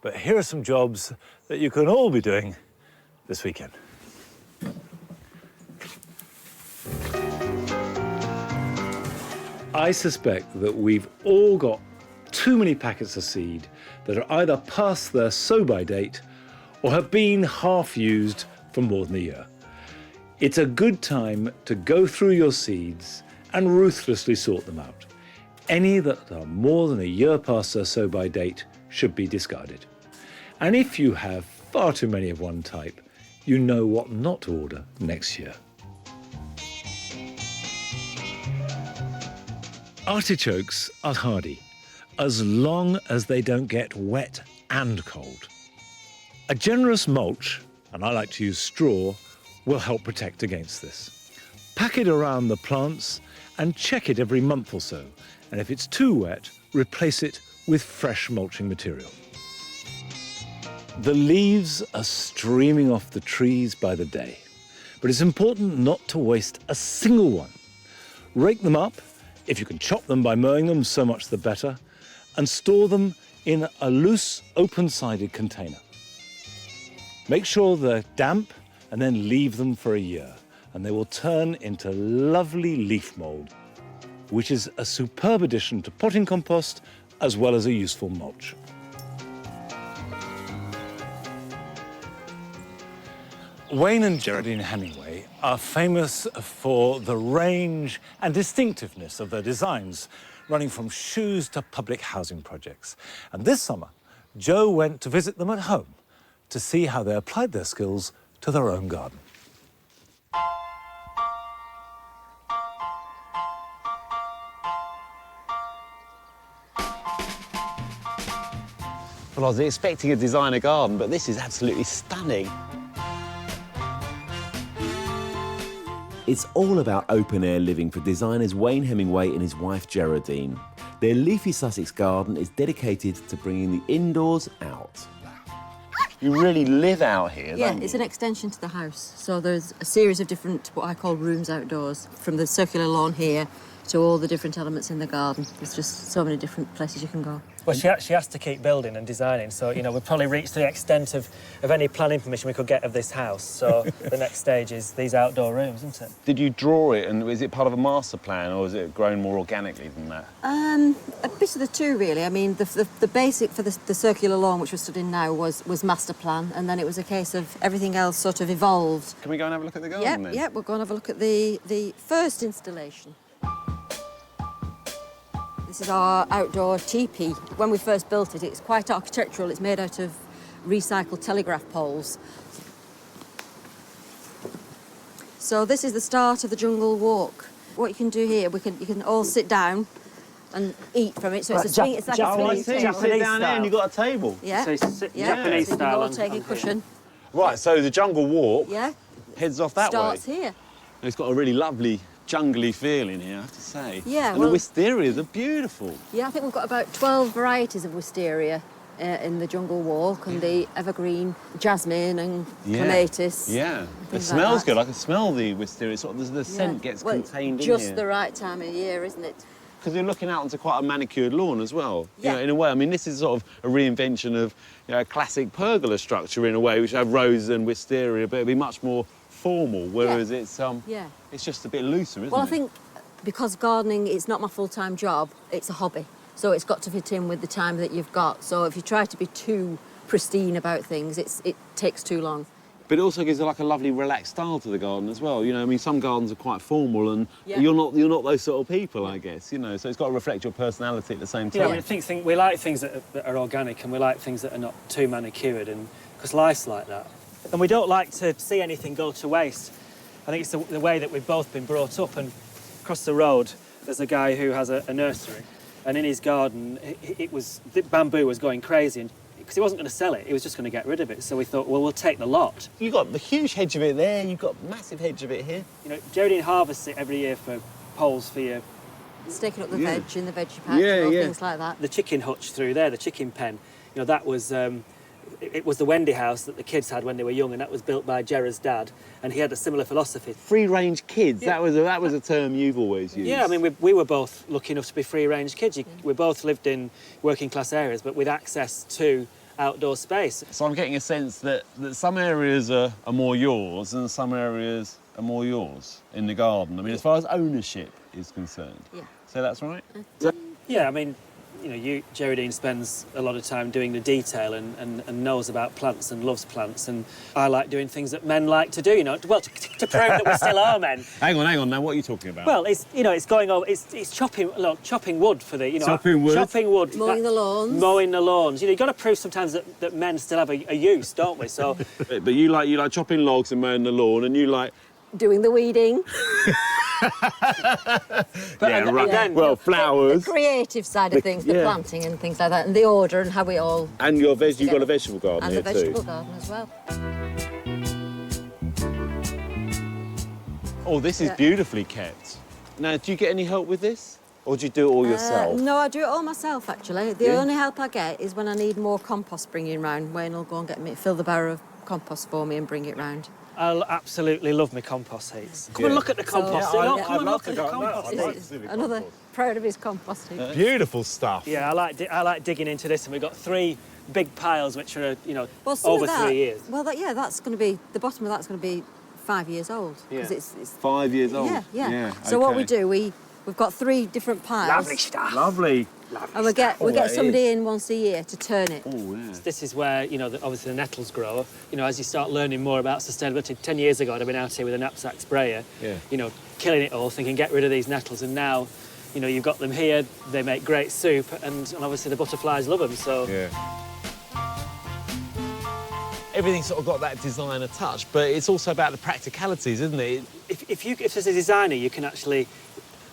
S1: but here are some jobs that you can all be doing this weekend. I suspect that we've all got too many packets of seed that are either past their sow-by date or have been half used for more than a year. It's a good time to go through your seeds and ruthlessly sort them out. Any that are more than a year past their sow-by date should be discarded. And if you have far too many of one type, you know what not to order next year. Artichokes are hardy, as long as they don't get wet and cold. A generous mulch, and I like to use straw, will help protect against this. Pack it around the plants and check it every month or so, and if it's too wet, replace it with fresh mulching material. The leaves are streaming off the trees by the day, but it's important not to waste a single one. Rake them up. If you can chop them by mowing them, so much the better, and store them in a loose, open-sided container. Make sure they're damp and then leave them for a year, and they will turn into lovely leaf mould, which is a superb addition to potting compost as well as a useful mulch. Wayne and Geraldine Hemingway are famous for the range and distinctiveness of their designs, running from shoes to public housing projects. And this summer, Joe went to visit them at home to see how they applied their skills to their own garden.
S4: Well, I was expecting a designer garden, but this is absolutely stunning. It's all about open-air living for designers Wayne Hemingway and his wife Geraldine. Their leafy Sussex garden is dedicated to bringing the indoors out. You really live out here,
S9: Yeah,
S4: don't you?
S9: it's an extension to the house. So there's a series of different, what I call rooms outdoors, from the circular lawn here to all the different elements in the garden. There's just so many different places you can go.
S10: Well, she has to keep building and designing, so, you know, we've probably reached the extent of any planning permission we could get of this house. So the next stage is these outdoor rooms, isn't it?
S4: Did you draw it, and is it part of a master plan, or has it grown more organically than that?
S9: A bit of the two, really. I mean, the basic for the circular lawn, which we're stood in now, was master plan, and then it was a case of everything else sort of evolved.
S4: Can we go and have a look at the garden then?
S9: Yeah, we'll go and have a look at the first installation. This is our outdoor teepee. When we first built it, it's quite architectural. It's made out of recycled telegraph poles. So this is the start of the jungle walk. What you can do here, you can all sit down and eat from it. So it's
S10: Right,
S9: it's like
S10: Japanese-
S9: a swing
S10: Japanese
S4: Sit down there and you've got a table.
S9: Yeah,
S10: So sit
S9: yeah.
S10: Japanese
S9: So you can
S10: style
S9: all
S10: on-
S9: take a
S10: on here.
S9: cushion.
S4: Right, so the jungle walk
S9: Yeah,
S4: heads off that
S9: starts
S4: way.
S9: here.
S4: It's got a really lovely jungly feel in here, I have to say.
S9: Yeah,
S4: and
S9: well-
S4: the wisterias are beautiful.
S9: Yeah, I think we've got about 12 varieties of wisteria in the jungle walk, and the evergreen jasmine and clematis.
S4: Yeah, it
S9: things
S4: smells
S9: like that.
S4: good. I can smell the wisteria. Sort of, the scent gets
S9: Well,
S4: contained in
S9: just
S4: here.
S9: the right time of year, isn't it?
S4: Because you're looking out onto quite a manicured lawn as well.
S9: Yeah.
S4: You know, in a way, I mean, this is sort of a reinvention of, you know, a classic pergola structure in a way, which have roses and wisteria, but it'd be much more formal. Whereas
S9: Yeah.
S4: it's just a bit looser, isn't
S9: Well,
S4: it?
S9: I think because gardening is not my full-time job, it's a hobby. So it's got to fit in with the time that you've got. So if you try to be too pristine about things, it takes too long.
S4: But it also gives like a lovely relaxed style to the garden as well. You know, I mean, some gardens are quite formal, and
S9: Yeah.
S4: you're not those sort of people, I guess. You know, so it's got to reflect your personality at the same time.
S10: Yeah, I mean, we like things that are organic, and we like things that are not too manicured, and because life's like that. And we don't like to see anything go to waste. I think it's the way that we've both been brought up. And across the road, there's a guy who has a nursery, and in his garden, the bamboo was going crazy, and because he wasn't going to sell it, he was just going to get rid of it. So we thought, well, we'll take the lot.
S4: You've got the huge hedge of it there, you've got a massive hedge of it here.
S10: You know, Geraldine harvests it every year for poles for your
S9: Staking up the
S4: Yeah.
S9: veg in the veggie patch,
S4: Yeah,
S9: and
S4: yeah.
S9: things like that.
S10: the chicken hutch through there, the chicken pen. You know, that was it was the Wendy house that the kids had when they were young, and that was built by Gerard's dad, and he had a similar philosophy.
S4: Free-range kids,
S10: Yeah.
S4: that was a term you've always used.
S10: Yeah, I mean, we were both lucky enough to be free-range kids. We both lived in working-class areas, but with access to outdoor space.
S4: So I'm getting a sense that some areas are more yours and some areas are more yours in the garden. I mean, as far as ownership is concerned.
S9: Yeah.
S4: So that's right?
S10: Yeah, I mean, you know, Geraldine spends a lot of time doing the detail and knows about plants and loves plants, and I like doing things that men like to do, you know, well, to prove that we still are men.
S4: Hang on, now what are you talking about?
S10: Well, it's going over, it's chopping wood for the, you know.
S4: Chopping wood?
S10: Chopping wood.
S9: Mowing the lawns.
S10: Mowing the lawns. You know, you've got to prove sometimes that men still have a use, don't we? So,
S4: But you like chopping logs and mowing the lawn, and you like...
S9: Doing the weeding.
S4: well, flowers.
S9: The creative side of things, the
S4: yeah.
S9: planting and things like that, and the order and how we all...
S4: And you've got a vegetable garden
S9: And
S4: here
S9: the
S4: too.
S9: vegetable garden as well.
S4: Oh, this is
S9: Yeah.
S4: beautifully kept. Now, do you get any help with this?
S11: Or do you do it all yourself?
S9: No, I do it all myself, actually. The only help I get is when I need more compost bringing round. Wayne will go and get me, fill the barrow of compost for me and bring it round.
S10: I absolutely love my compost heaps. Come and look at the compost.
S11: Yeah,
S10: Come and look at the compost.
S9: Another proud of his compost heap.
S11: Beautiful stuff.
S10: Yeah, I like digging into this, and we've got 3 big piles which are, you know,
S9: Well, some
S10: over
S9: of that,
S10: 3 years.
S9: Well, that's going to be, the bottom of that's going to be 5 years old.
S10: Yeah.
S9: It's
S11: 5 years old?
S9: Yeah. So what we do, we've got 3 different piles.
S10: Lovely stuff.
S11: Lovely.
S9: And we get somebody in once a year to turn it.
S11: Oh, yeah.
S10: This is where, you know, obviously the nettles grow. You know, as you start learning more about sustainability. 10 years ago, I'd have been out here with a knapsack sprayer, you know, killing it all, thinking, get rid of these nettles. And now, you know, you've got them here, they make great soup, and obviously the butterflies love them, so...
S11: Yeah. Everything's sort of got that designer touch, but it's also about the practicalities, isn't it?
S10: If as a designer, you can actually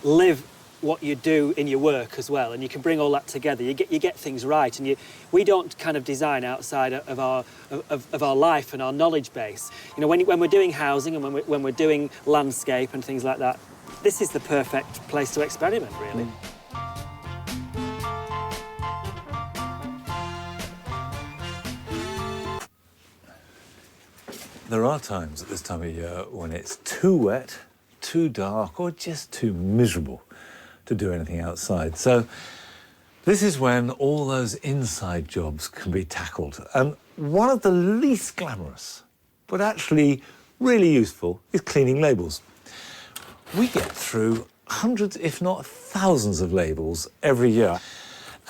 S10: live what you do in your work as well, and you can bring all that together. You get things right, and we don't kind of design outside of our life and our knowledge base. You know, when we're doing housing and when we're doing landscape and things like that, this is the perfect place to experiment, really.
S1: There are times at this time of year when it's too wet, too dark, or just too miserable to do anything outside. So this is when all those inside jobs can be tackled. And one of the least glamorous, but actually really useful, is cleaning labels. We get through hundreds, if not thousands of labels every year.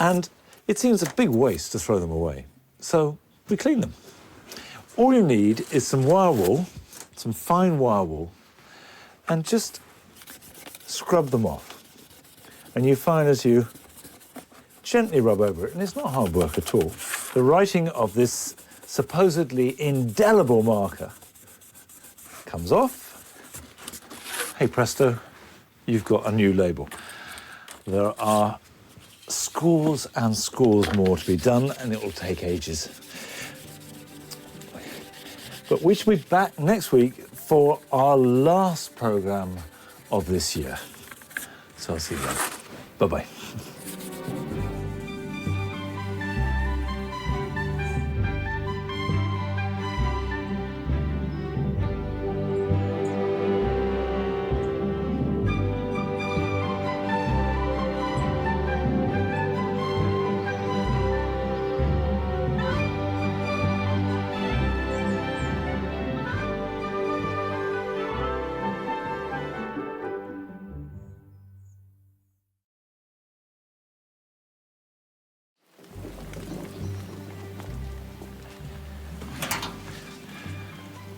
S1: And it seems a big waste to throw them away. So we clean them. All you need is some wire wool, some fine wire wool, and just scrub them off. And you find as you gently rub over it, and it's not hard work at all, the writing of this supposedly indelible marker comes off. Hey presto, you've got a new label. There are scores and scores more to be done, and it will take ages. But we shall be back next week for our last programme of this year. So I'll see you then. Bye-bye.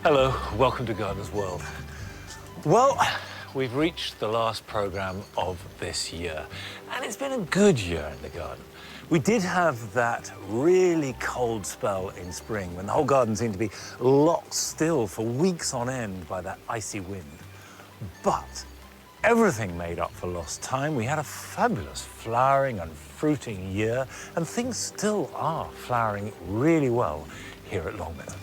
S1: Hello, welcome to Gardener's World. Well, we've reached the last programme of this year, and it's been a good year in the garden. We did have that really cold spell in spring when the whole garden seemed to be locked still for weeks on end by that icy wind. But everything made up for lost time. We had a fabulous flowering and fruiting year, and things still are flowering really well here at Longmeadow.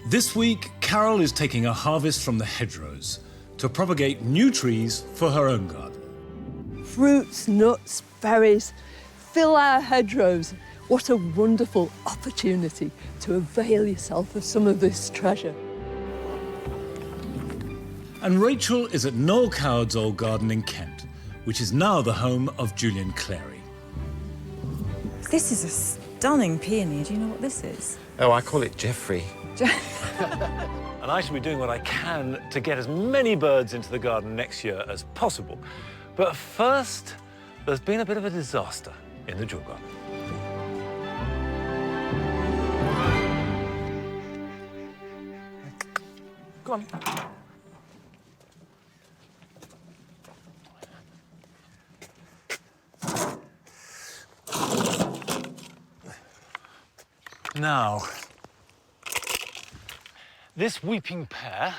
S1: This week, Carol is taking a harvest from the hedgerows to propagate new trees for her own garden.
S3: Fruits, nuts, berries, fill our hedgerows. What a wonderful opportunity to avail yourself of some of this treasure.
S1: And Rachel is at Noel Coward's old garden in Kent, which is now the home of Julian Clary.
S5: This is a stunning peony. Do you know what this is?
S11: Oh, I call it Jeffrey.
S1: And I shall be doing what I can to get as many birds into the garden next year as possible. But first, there's been a bit of a disaster in the jewel garden. Go on. Now, this weeping pear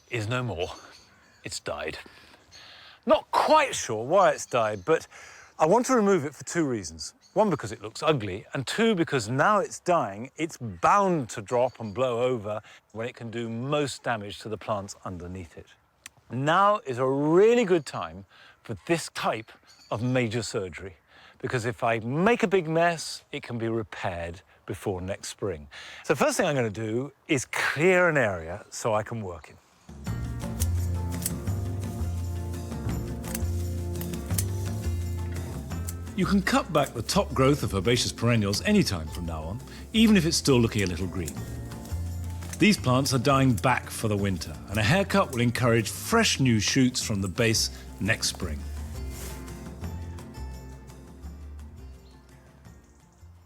S1: is no more. It's died. Not quite sure why it's died, but I want to remove it for 2 reasons. 1, because it looks ugly, and 2, because now it's dying, it's bound to drop and blow over when it can do most damage to the plants underneath it. Now is a really good time for this type of major surgery, because if I make a big mess, it can be repaired before next spring. So first thing I'm going to do is clear an area so I can work in. You can cut back the top growth of herbaceous perennials anytime from now on, even if it's still looking a little green. These plants are dying back for the winter, and a haircut will encourage fresh new shoots from the base next spring.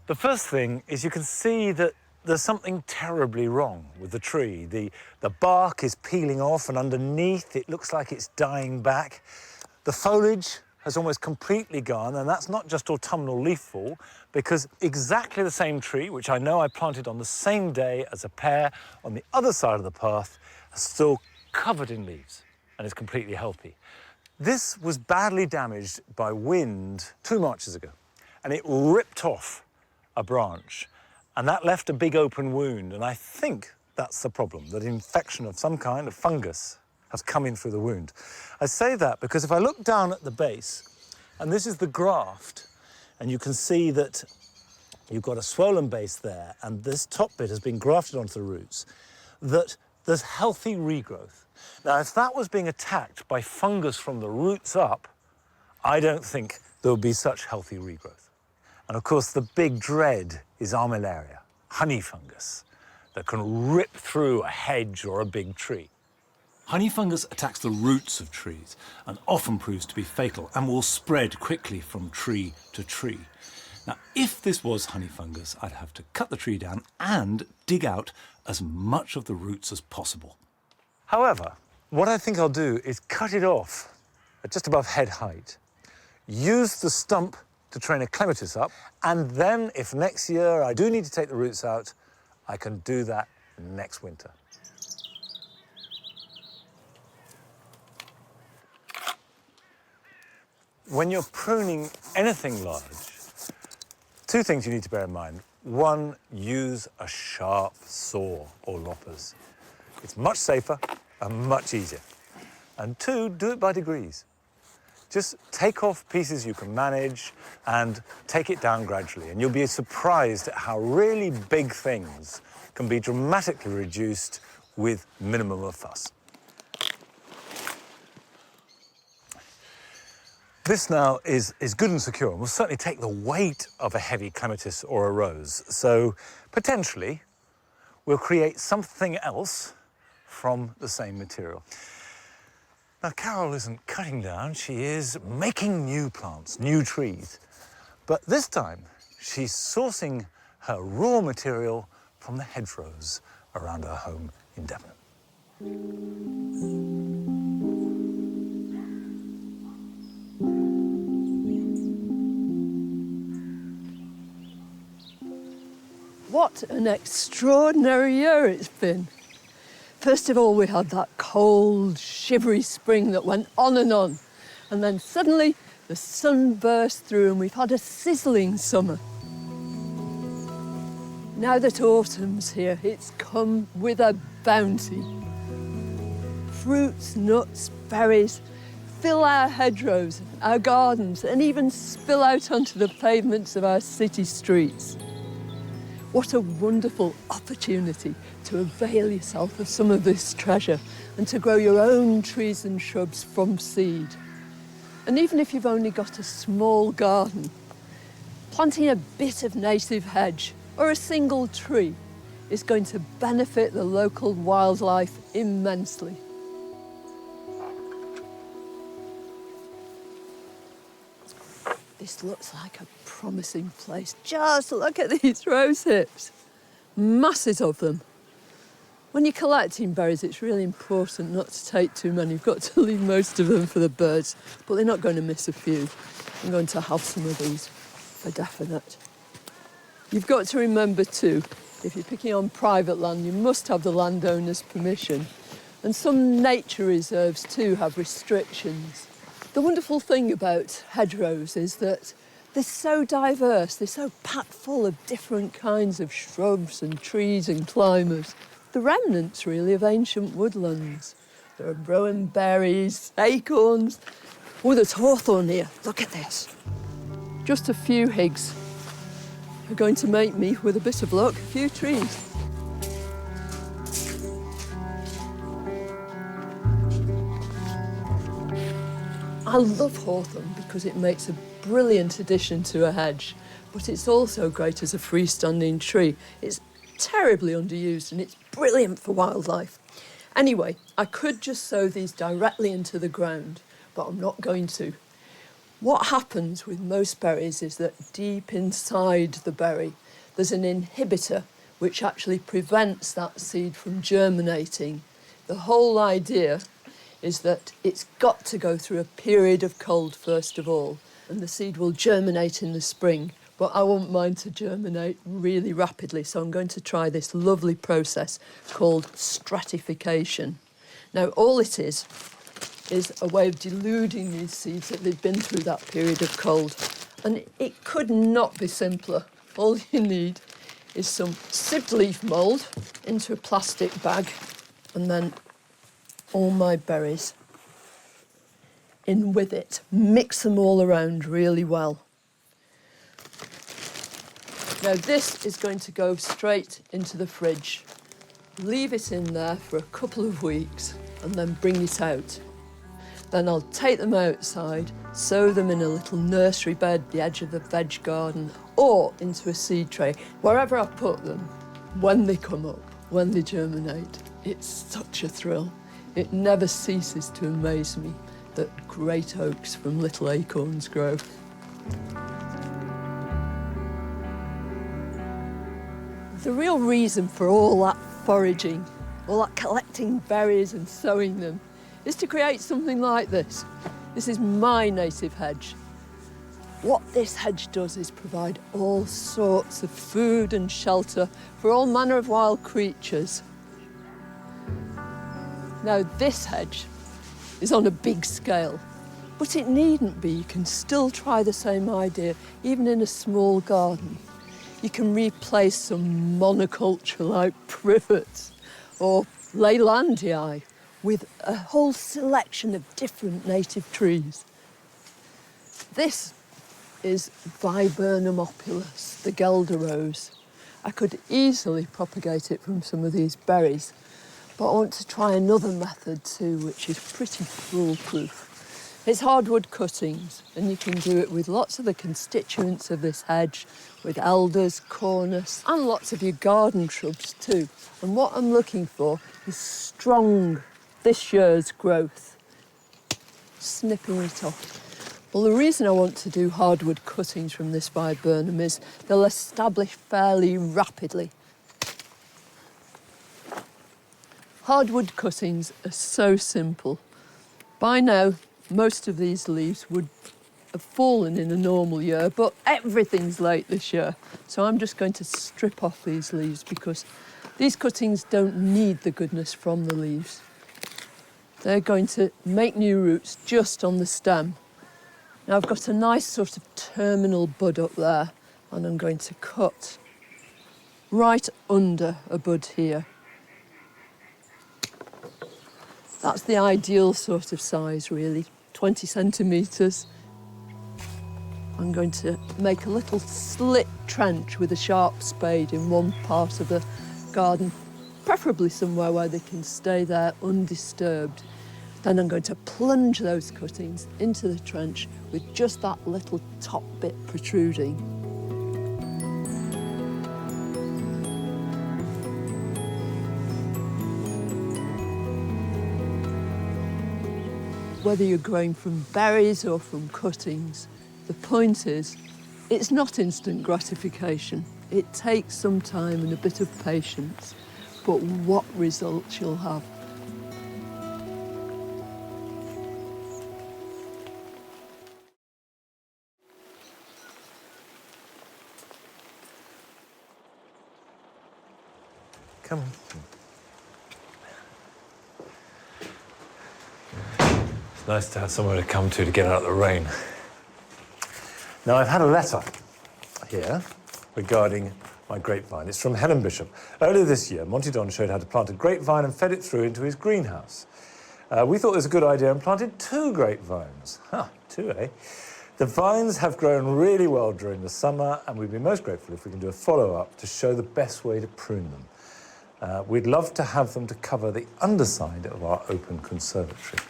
S1: The first thing is you can see that there's something terribly wrong with the tree. The bark is peeling off, and underneath it looks like it's dying back. The foliage has almost completely gone, and that's not just autumnal leaf fall, because exactly the same tree, which I know I planted on the same day as a pear on the other side of the path, is still covered in leaves and is completely healthy. This was badly damaged by wind 2 Marches ago, and it ripped off a branch, and that left a big open wound, and I think that's the problem, that infection of some kind of fungus has come in through the wound. I say that because if I look down at the base, and this is the graft, and you can see that you've got a swollen base there, and this top bit has been grafted onto the roots, that there's healthy regrowth. Now, if that was being attacked by fungus from the roots up, I don't think there would be such healthy regrowth. And of course, the big dread is armillaria, honey fungus, that can rip through a hedge or a big tree. Honey fungus attacks the roots of trees and often proves to be fatal and will spread quickly from tree to tree. Now, if this was honey fungus, I'd have to cut the tree down and dig out as much of the roots as possible. However, what I think I'll do is cut it off at just above head height, use the stump to train a clematis up, and then if next year I do need to take the roots out, I can do that next winter. When you're pruning anything large, 2 things you need to bear in mind. 1, use a sharp saw or loppers. It's much safer and much easier. And 2, do it by degrees. Just take off pieces you can manage and take it down gradually, and you'll be surprised at how really big things can be dramatically reduced with minimum of fuss. This now is good and secure and will certainly take the weight of a heavy clematis or a rose. So potentially we'll create something else from the same material. Now, Carol isn't cutting down, she is making new plants, new trees. But this time, she's sourcing her raw material from the hedgerows around her home in Devon.
S3: What an extraordinary year it's been. First of all, we had that cold, shivery spring that went on. And then suddenly, the sun burst through and we've had a sizzling summer. Now that autumn's here, it's come with a bounty. Fruits, nuts, berries fill our hedgerows, our gardens, and even spill out onto the pavements of our city streets. What a wonderful opportunity to avail yourself of some of this treasure and to grow your own trees and shrubs from seed. And even if you've only got a small garden, planting a bit of native hedge or a single tree is going to benefit the local wildlife immensely. This looks like a promising place. Just look at these rose hips. Masses of them. When you're collecting berries, it's really important not to take too many. You've got to leave most of them for the birds, but they're not going to miss a few. I'm going to have some of these for definite. You've got to remember too, if you're picking on private land, you must have the landowner's permission. And some nature reserves too have restrictions. The wonderful thing about hedgerows is that they're so diverse, they're so packed full of different kinds of shrubs and trees and climbers. The remnants, really, of ancient woodlands. There are rowan berries, acorns. Oh, there's hawthorn here. Look at this. Just a few higs are going to make me, with a bit of luck, a few trees. I love hawthorn because it makes a brilliant addition to a hedge, but it's also great as a freestanding tree. It's terribly underused and it's brilliant for wildlife. Anyway, I could just sow these directly into the ground, but I'm not going to. What happens with most berries is that deep inside the berry, there's an inhibitor which actually prevents that seed from germinating. The whole idea is that it's got to go through a period of cold first of all, and the seed will germinate in the spring. But I want mine to germinate really rapidly, so I'm going to try this lovely process called stratification. Now, all it is a way of deluding these seeds that they've been through that period of cold. And it could not be simpler. All you need is some sieved leaf mould into a plastic bag, and then all my berries in with it. Mix them all around really well. Now this is going to go straight into the fridge. Leave it in there for a couple of weeks and then bring it out. Then I'll take them outside, sow them in a little nursery bed at the edge of the veg garden or into a seed tray, wherever I put them, when they come up, when they germinate. It's such a thrill. It never ceases to amaze me that great oaks from little acorns grow. The real reason for all that foraging, all that collecting berries and sowing them, is to create something like this. This is my native hedge. What this hedge does is provide all sorts of food and shelter for all manner of wild creatures. Now, this hedge is on a big scale, but it needn't be. You can still try the same idea, even in a small garden. You can replace some monoculture like privets or leylandii with a whole selection of different native trees. This is Viburnum opulus, the Gelder rose. I could easily propagate it from some of these berries, but I want to try another method too, which is pretty foolproof. It's hardwood cuttings, and you can do it with lots of the constituents of this hedge, with elders, cornus, and lots of your garden shrubs too. And what I'm looking for is strong, this year's growth. Snipping it off. Well, the reason I want to do hardwood cuttings from this viburnum is they'll establish fairly rapidly. Hardwood cuttings are so simple. By now, most of these leaves would have fallen in a normal year, but everything's late this year. So I'm just going to strip off these leaves because these cuttings don't need the goodness from the leaves. They're going to make new roots just on the stem. Now I've got a nice sort of terminal bud up there, and I'm going to cut right under a bud here. That's the ideal sort of size, really, 20 centimetres. I'm going to make a little slit trench with a sharp spade in one part of the garden, preferably somewhere where they can stay there undisturbed. Then I'm going to plunge those cuttings into the trench with just that little top bit protruding. Whether you're growing from berries or from cuttings, the point is, it's not instant gratification. It takes some time and a bit of patience, but what results you'll have.
S1: Come on. It's nice to have somewhere to come to get out of the rain. Now, I've had a letter here regarding my grapevine. It's from Helen Bishop. Earlier this year, Monty showed how to plant a grapevine and fed it through into his greenhouse. we thought it was a good idea and planted 2 grapevines. Two, eh? The vines have grown really well during the summer, and we'd be most grateful if we can do a follow-up to show the best way to prune them. We'd love to have them to cover the underside of our open conservatory.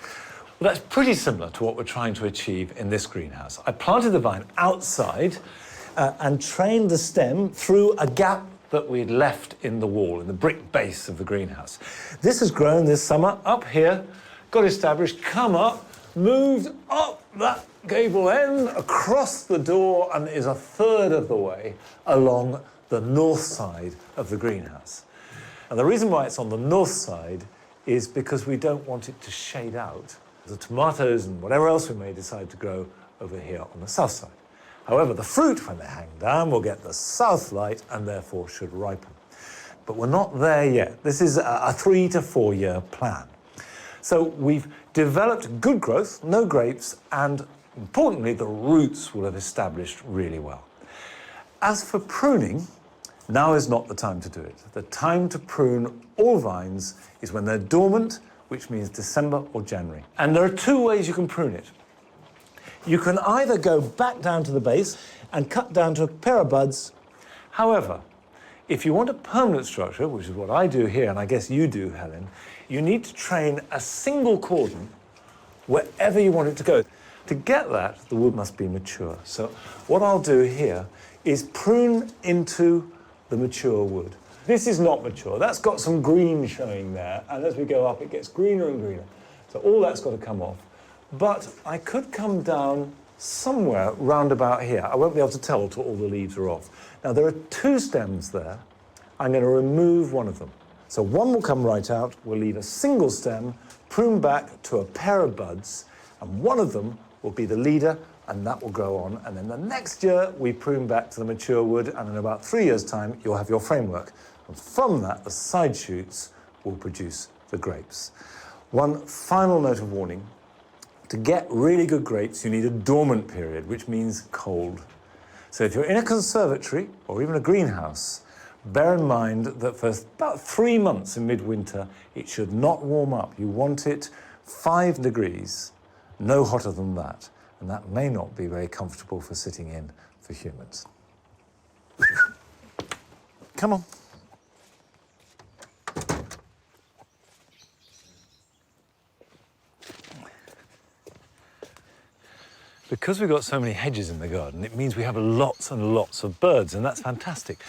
S1: Well, that's pretty similar to what we're trying to achieve in this greenhouse. I planted the vine outside and trained the stem through a gap that we'd left in the wall, in the brick base of the greenhouse. This has grown this summer up here, got established, come up, moved up that gable end, across the door, and is a third of the way along the north side of the greenhouse. And the reason why it's on the north side is because we don't want it to shade out the tomatoes and whatever else we may decide to grow over here on the south side. However, the fruit, when they hang down, will get the south light and therefore should ripen. But we're not there yet. This is a 3 to 4 year plan. So we've developed good growth, no grapes, and importantly, the roots will have established really well. As for pruning, now is not the time to do it. The time to prune all vines is when they're dormant, which means December or January. And there are 2 ways you can prune it. You can either go back down to the base and cut down to a pair of buds. However, if you want a permanent structure, which is what I do here, and I guess you do, Helen, you need to train a single cordon wherever you want it to go. To get that, the wood must be mature. So what I'll do here is prune into the mature wood. This is not mature. That's got some green showing there, and as we go up, it gets greener and greener. So all that's got to come off. But I could come down somewhere round about here. I won't be able to tell till all the leaves are off. Now, there are 2 stems there. I'm going to remove one of them. So one will come right out. We'll leave a single stem, prune back to a pair of buds, and one of them will be the leader, and that will grow on. And then the next year, we prune back to the mature wood, and in about 3 years' time, you'll have your framework. And from that, the side shoots will produce the grapes. One final note of warning. To get really good grapes, you need a dormant period, which means cold. So if you're in a conservatory or even a greenhouse, bear in mind that for about 3 months in midwinter, it should not warm up. You want it 5 degrees, no hotter than that. And that may not be very comfortable for sitting in for humans. Come on. Because we've got so many hedges in the garden, it means we have lots and lots of birds, and that's fantastic.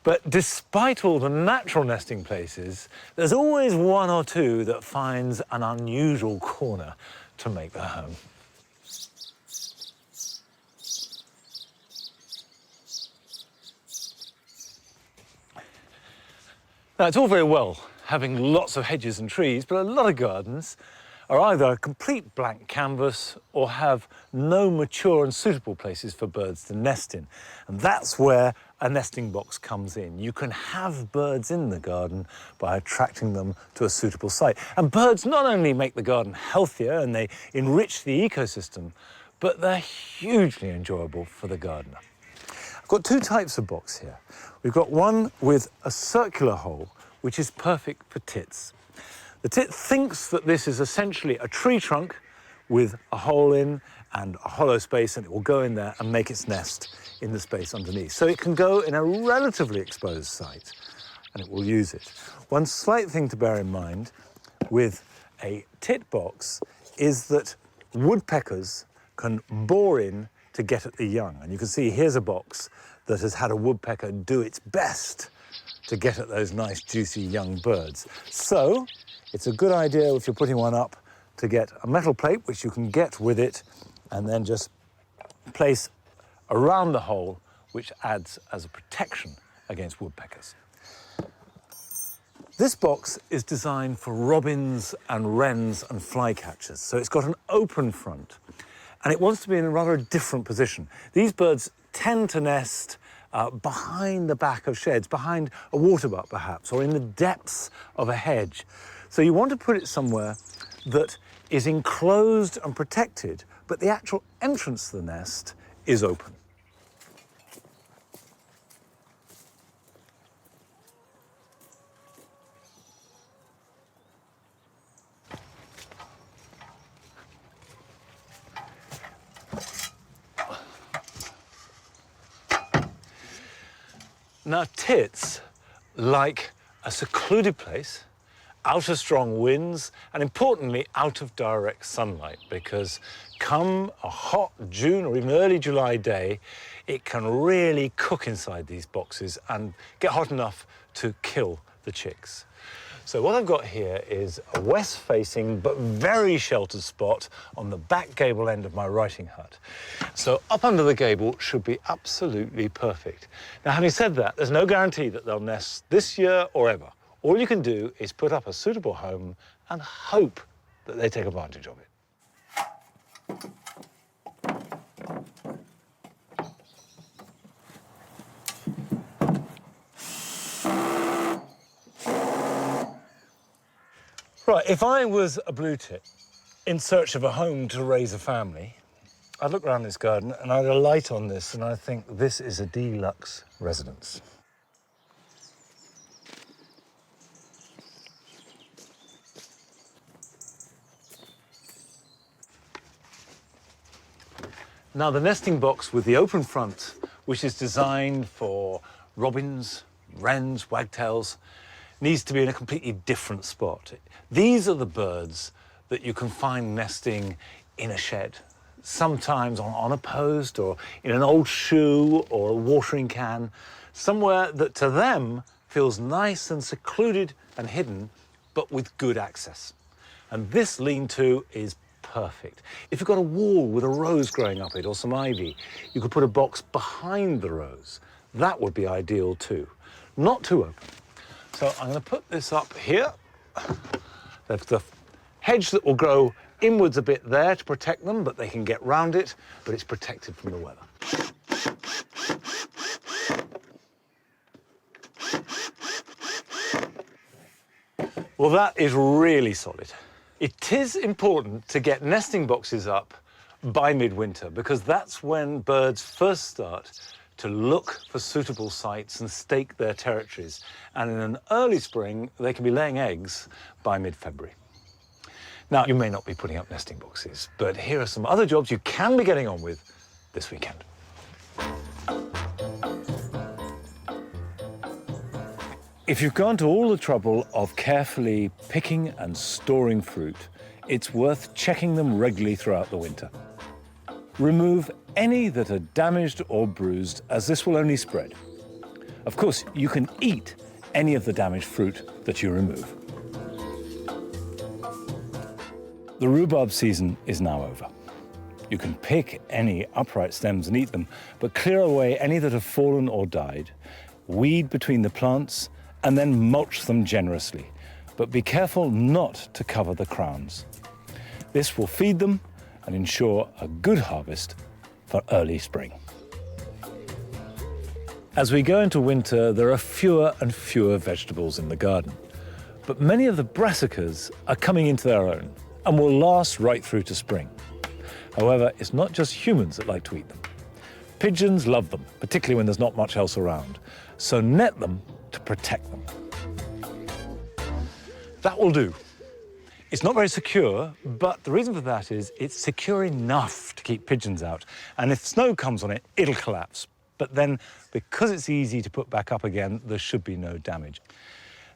S1: But despite all the natural nesting places, there's always 1 or 2 that finds an unusual corner to make their home. Now, it's all very well having lots of hedges and trees, but a lot of gardens are either a complete blank canvas or have no mature and suitable places for birds to nest in. And that's where a nesting box comes in. You can have birds in the garden by attracting them to a suitable site. And birds not only make the garden healthier and they enrich the ecosystem, but they're hugely enjoyable for the gardener. I've got 2 types of box here. We've got one with a circular hole, which is perfect for tits. The tit thinks that this is essentially a tree trunk with a hole in and a hollow space, and it will go in there and make its nest in the space underneath. So it can go in a relatively exposed site, and it will use it. One slight thing to bear in mind with a tit box is that woodpeckers can bore in to get at the young. And you can see here's a box that has had a woodpecker do its best to get at those nice, juicy young birds. So it's a good idea if you're putting one up to get a metal plate, which you can get with it, and then just place around the hole, which adds as a protection against woodpeckers. This box is designed for robins and wrens and flycatchers, so it's got an open front, and it wants to be in a rather different position. These birds tend to nest behind the back of sheds, behind a water butt perhaps, or in the depths of a hedge. So you want to put it somewhere that is enclosed and protected, but the actual entrance to the nest is open. Now, tits like a secluded place, out of strong winds, and importantly, out of direct sunlight, because come a hot June or even early July day, it can really cook inside these boxes and get hot enough to kill the chicks. So what I've got here is a west-facing but very sheltered spot on the back gable end of my writing hut. So up under the gable should be absolutely perfect. Now, having said that, there's no guarantee that they'll nest this year or ever. All you can do is put up a suitable home and hope that they take advantage of it. Right, if I was a blue tit in search of a home to raise a family, I'd look around this garden and I'd alight on this and I think this is a deluxe residence. Now, the nesting box with the open front, which is designed for robins, wrens, wagtails, needs to be in a completely different spot. These are the birds that you can find nesting in a shed, sometimes on a post or in an old shoe or a watering can, somewhere that to them feels nice and secluded and hidden, but with good access. And this lean-to is perfect. If you've got a wall with a rose growing up it or some ivy, you could put a box behind the rose. That would be ideal too. Not too open. So I'm going to put this up here. There's the hedge that will grow inwards a bit there to protect them, but they can get round it, but it's protected from the weather. Well, that is really solid. It is important to get nesting boxes up by midwinter, because that's when birds first start to look for suitable sites and stake their territories. And in an early spring, they can be laying eggs by mid-February. Now, you may not be putting up nesting boxes, but here are some other jobs you can be getting on with this weekend. If you've gone to all the trouble of carefully picking and storing fruit, it's worth checking them regularly throughout the winter. Remove any that are damaged or bruised, as this will only spread. Of course, you can eat any of the damaged fruit that you remove. The rhubarb season is now over. You can pick any upright stems and eat them, but clear away any that have fallen or died, weed between the plants, and then mulch them generously. But be careful not to cover the crowns. This will feed them and ensure a good harvest for early spring. As we go into winter, there are fewer and fewer vegetables in the garden, but many of the brassicas are coming into their own and will last right through to spring. However, it's not just humans that like to eat them. Pigeons love them, particularly when there's not much else around, so net them to protect them. That will do. It's not very secure, but the reason for that is it's secure enough to keep pigeons out. And if snow comes on it, it'll collapse. But then, because it's easy to put back up again, there should be no damage.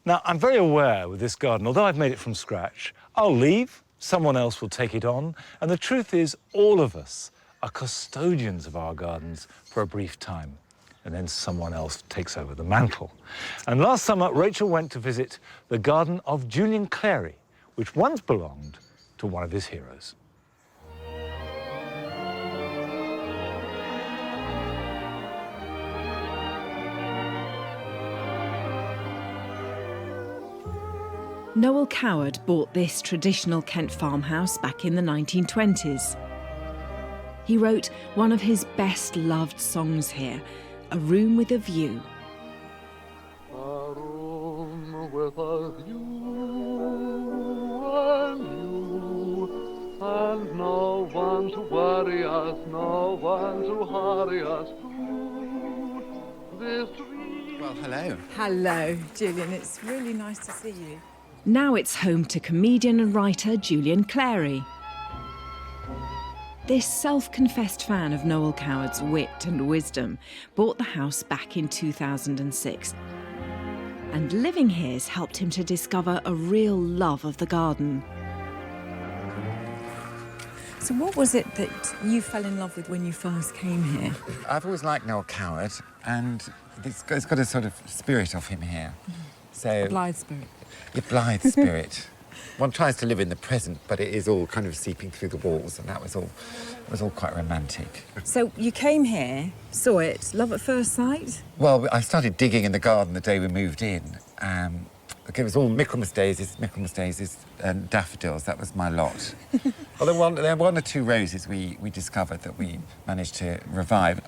S1: Now, I'm very aware with this garden, although I've made it from scratch, I'll leave, someone else will take it on. And the truth is, all of us are custodians of our gardens for a brief time. And then someone else takes over the mantle. And last summer, Rachel went to visit the garden of Julian Clary, which once belonged to one of his heroes.
S5: Noel Coward bought this traditional Kent farmhouse back in the 1920s. He wrote one of his best-loved songs here, A Room with a View.
S12: A room with a view and no one to worry us, no one to hurry us through this dream.
S13: Well, hello.
S2: Hello, Julian. It's really nice to see you.
S5: Now it's home to comedian and writer Julian Clary. This self-confessed fan of Noel Coward's wit and wisdom bought the house back in 2006. And living here's helped him to discover a real love of the garden.
S2: So what was it that you fell in love with when you first came here?
S13: I've always liked Noel Coward, and it's got a sort of spirit of him here. So
S2: A blithe spirit.
S13: a blithe spirit. One tries to live in the present, but it is all kind of seeping through the walls, and that was all quite romantic.
S2: So you came here, saw it, love at first sight?
S13: Well, I started digging in the garden the day we moved in. It was all Michaelmas daisies, and daffodils. That was my lot. Well, there were one or two roses we discovered that we managed to revive.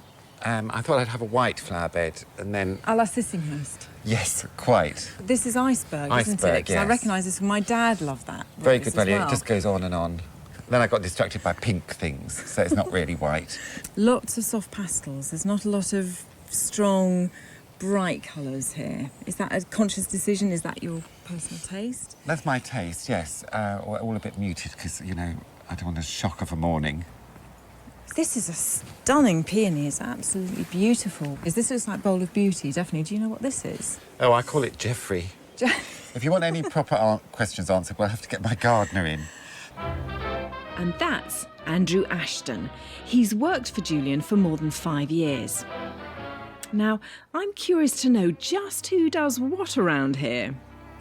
S13: I thought I'd have a white flower bed, and then...
S2: A la Sissinghurst.
S13: Yes, quite.
S2: This is iceberg, isn't it?
S13: Iceberg,
S2: 'Cause I
S13: yes.
S2: recognise this from my dad loved that.
S13: Very
S2: rose
S13: good
S2: as
S13: value.
S2: well.
S13: It just goes on and on. Then I got distracted by pink things, so it's not really white.
S2: Lots of soft pastels. There's not a lot of strong, bright colours here. Is that a conscious decision? Is that your personal taste?
S13: That's my taste, yes. All a bit muted because, you know, I don't want a shock of a morning.
S2: This is a stunning peony. It's absolutely beautiful. This looks like Bowl of Beauty, definitely. Do you know what this is?
S13: Oh, I call it Jeffrey. If you want any proper questions answered, we'll have to get my gardener in.
S5: And that's Andrew Ashton. He's worked for Julian for more than 5 years. Now, I'm curious to know just who does what around here.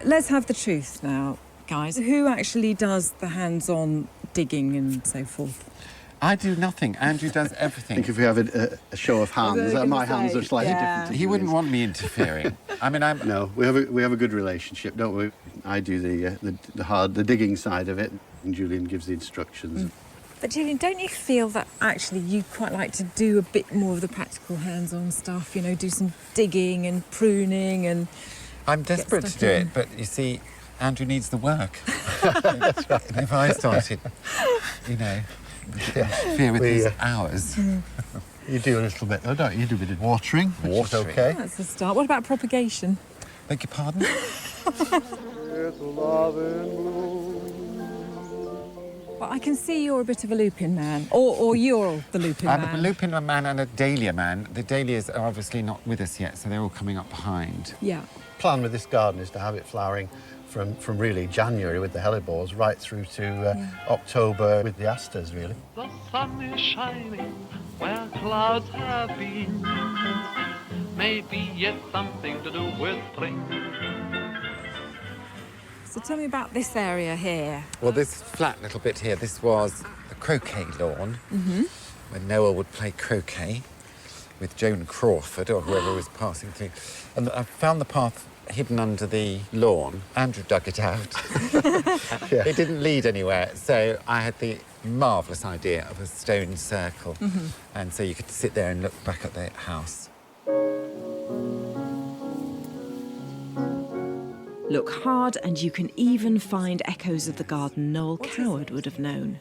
S2: Let's have the truth now, guys. Who actually does the hands-on digging and so forth?
S13: I do nothing. Andrew does everything.
S14: I think if we have a show of hands, my hands are slightly different.
S13: He wouldn't want me interfering. I mean,
S14: No, we have a good relationship, don't we? I do the digging side of it, and Julian gives the instructions.
S2: But Julian, don't you feel that actually you quite like to do a bit more of the practical hands-on stuff, you know, do some digging and pruning and...
S13: I'm desperate to do it, but you see, Andrew needs the work. That's right. And if I started, you know, interfere with his hours...
S14: You do a little bit, though, don't you? You do a bit of watering, which is OK.
S2: That's a start. What about propagation?
S13: Beg your pardon?
S2: Well, I can see you're a bit of a lupin man, or you're the lupin man.
S13: I'm a lupin man and a dahlia man. The dahlias are obviously not with us yet, so they're all coming up behind.
S2: Yeah.
S14: Plan with this garden is to have it flowering from really January with the hellebores right through to October with the asters, really.
S12: The sun is shining where clouds have been. Maybe it's something to do with spring.
S2: So tell me about this area here.
S13: Well, this flat little bit here, this was the croquet lawn, where Noel would play croquet with Joan Crawford or whoever was passing through. And I found the path hidden under the lawn. Andrew dug it out. It didn't lead anywhere, so I had the marvellous idea of a stone circle. And so you could sit there and look back at the house.
S5: Look hard and you can even find echoes of the garden Noel Coward would have known.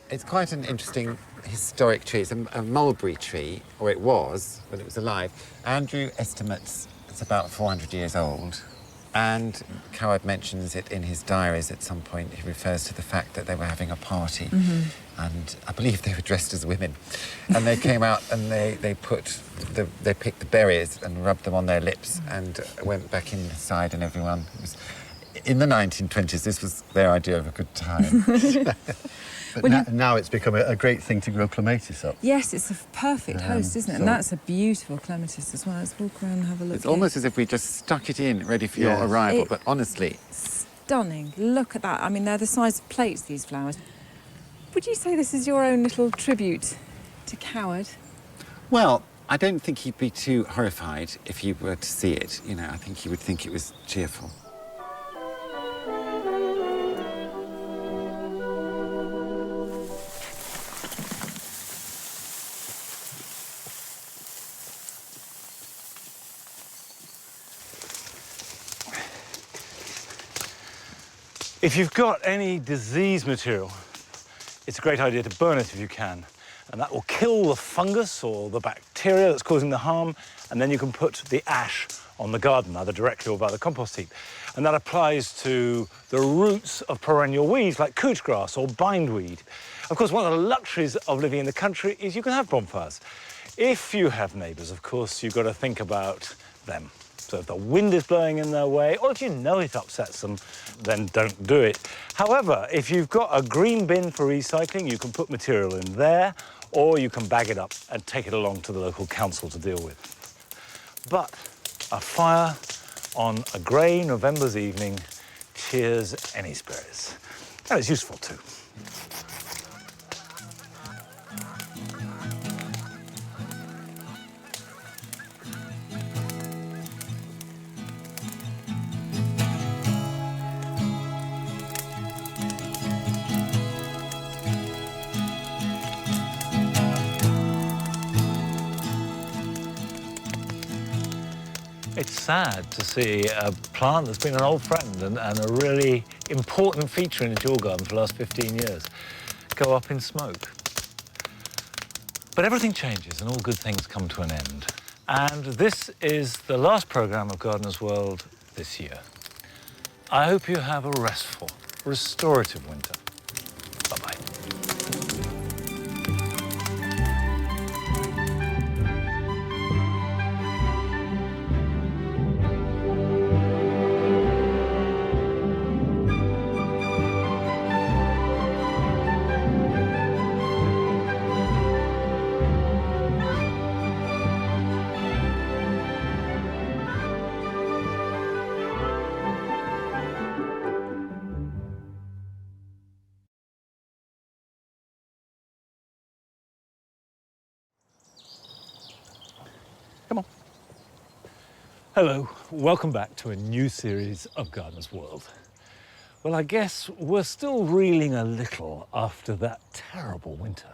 S13: It's quite an interesting historic tree. It's a mulberry tree, or it was when it was alive. Andrew estimates it's about 400 years old. And Coward mentions it in his diaries at some point. He refers to the fact that they were having a party. And I believe they were dressed as women. And they came out and they picked the berries and rubbed them on their lips and went back inside, and everyone was... In the 1920s, this was their idea of a good time.
S14: But now it's become a great thing to grow clematis up.
S2: Yes, it's a perfect host, isn't it? And that's a beautiful clematis as well. Let's walk around and have a look.
S13: It's almost as if we just stuck it in, ready for your arrival, but honestly...
S2: Stunning. Look at that. I mean, they're the size of plates, these flowers. Would you say this is your own little tribute to Coward?
S13: Well, I don't think he'd be too horrified if he were to see it. You know, I think he would think it was cheerful.
S1: If you've got any disease material, it's a great idea to burn it if you can. And that will kill the fungus or the bacteria that's causing the harm, and then you can put the ash on the garden, either directly or by the compost heap. And that applies to the roots of perennial weeds like couch grass or bindweed. Of course, one of the luxuries of living in the country is you can have bonfires. If you have neighbours, of course, you've got to think about them. So if the wind is blowing in their way, or if you know it upsets them, then don't do it. However, if you've got a green bin for recycling, you can put material in there, or you can bag it up and take it along to the local council to deal with. But a fire on a grey November's evening cheers any spirits. And it's useful too. It's sad to see a plant that's been an old friend and a really important feature in a dual garden for the last 15 years go up in smoke. But everything changes and all good things come to an end. And this is the last programme of Gardener's World this year. I hope you have a restful, restorative winter. Bye-bye. Come on. Hello, welcome back to a new series of Gardener's World. Well, I guess we're still reeling a little after that terrible winter.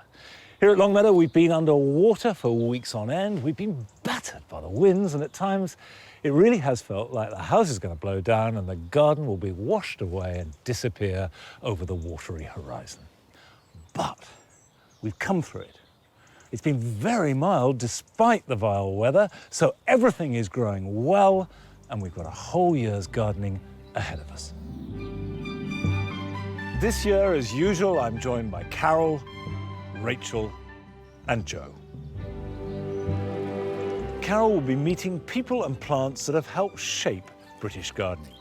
S1: Here at Longmeadow, we've been underwater for weeks on end. We've been battered by the winds, and at times it really has felt like the house is going to blow down and the garden will be washed away and disappear over the watery horizon. But we've come through it. It's been very mild despite the vile weather, so everything is growing well, and we've got a whole year's gardening ahead of us. This year, as usual, I'm joined by Carol, Rachel, and Joe. Carol will be meeting people and plants that have helped shape British gardening.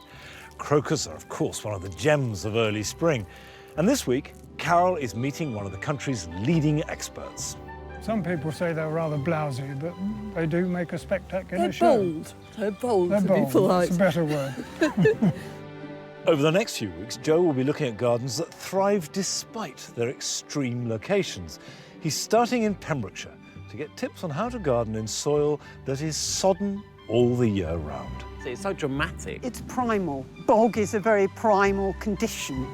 S1: Crocus are, of course, one of the gems of early spring. And this week, Carol is meeting one of the country's leading experts.
S15: Some people say they're rather blousy, but they do make a spectacular show.
S3: Bold. They're bold,
S15: They're
S3: to
S15: bold.
S3: be polite.
S15: That's a better word.
S1: Over the next few weeks, Joe will be looking at gardens that thrive despite their extreme locations. He's starting in Pembrokeshire to get tips on how to garden in soil that is sodden all the year round.
S11: It's so dramatic.
S16: It's primal. Bog is a very primal condition.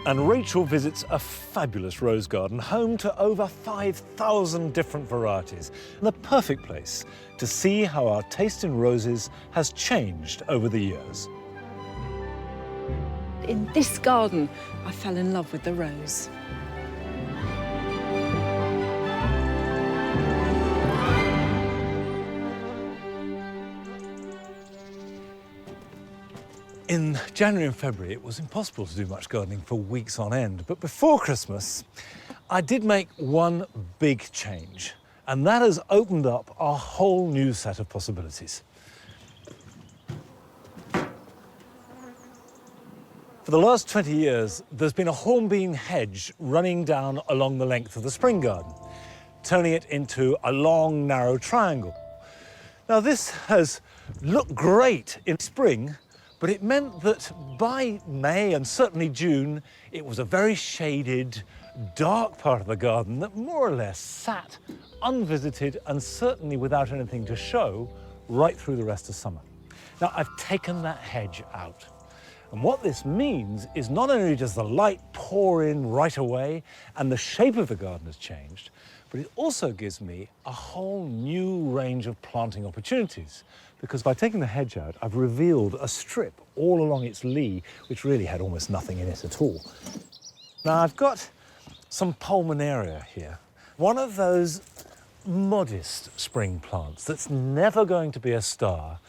S1: And Rachel visits a fabulous rose garden, home to over 5,000 different varieties, and the perfect place to see how our taste in roses has changed over the years.
S2: In this garden, I fell in love with the rose.
S1: In January and February, it was impossible to do much gardening for weeks on end. But before Christmas, I did make one big change, and that has opened up a whole new set of possibilities. For the last 20 years, there's been a hornbeam hedge running down along the length of the spring garden, turning it into a long, narrow triangle. Now, this has looked great in spring, but it meant that by May and certainly June, it was a very shaded, dark part of the garden that more or less sat unvisited and certainly without anything to show right through the rest of summer. Now, I've taken that hedge out. And what this means is not only does the light pour in right away and the shape of the garden has changed, but it also gives me a whole new range of planting opportunities. Because by taking the hedge out, I've revealed a strip all along its lee, which really had almost nothing in it at all. Now, I've got some pulmonaria here, one of those modest spring plants that's never going to be a star,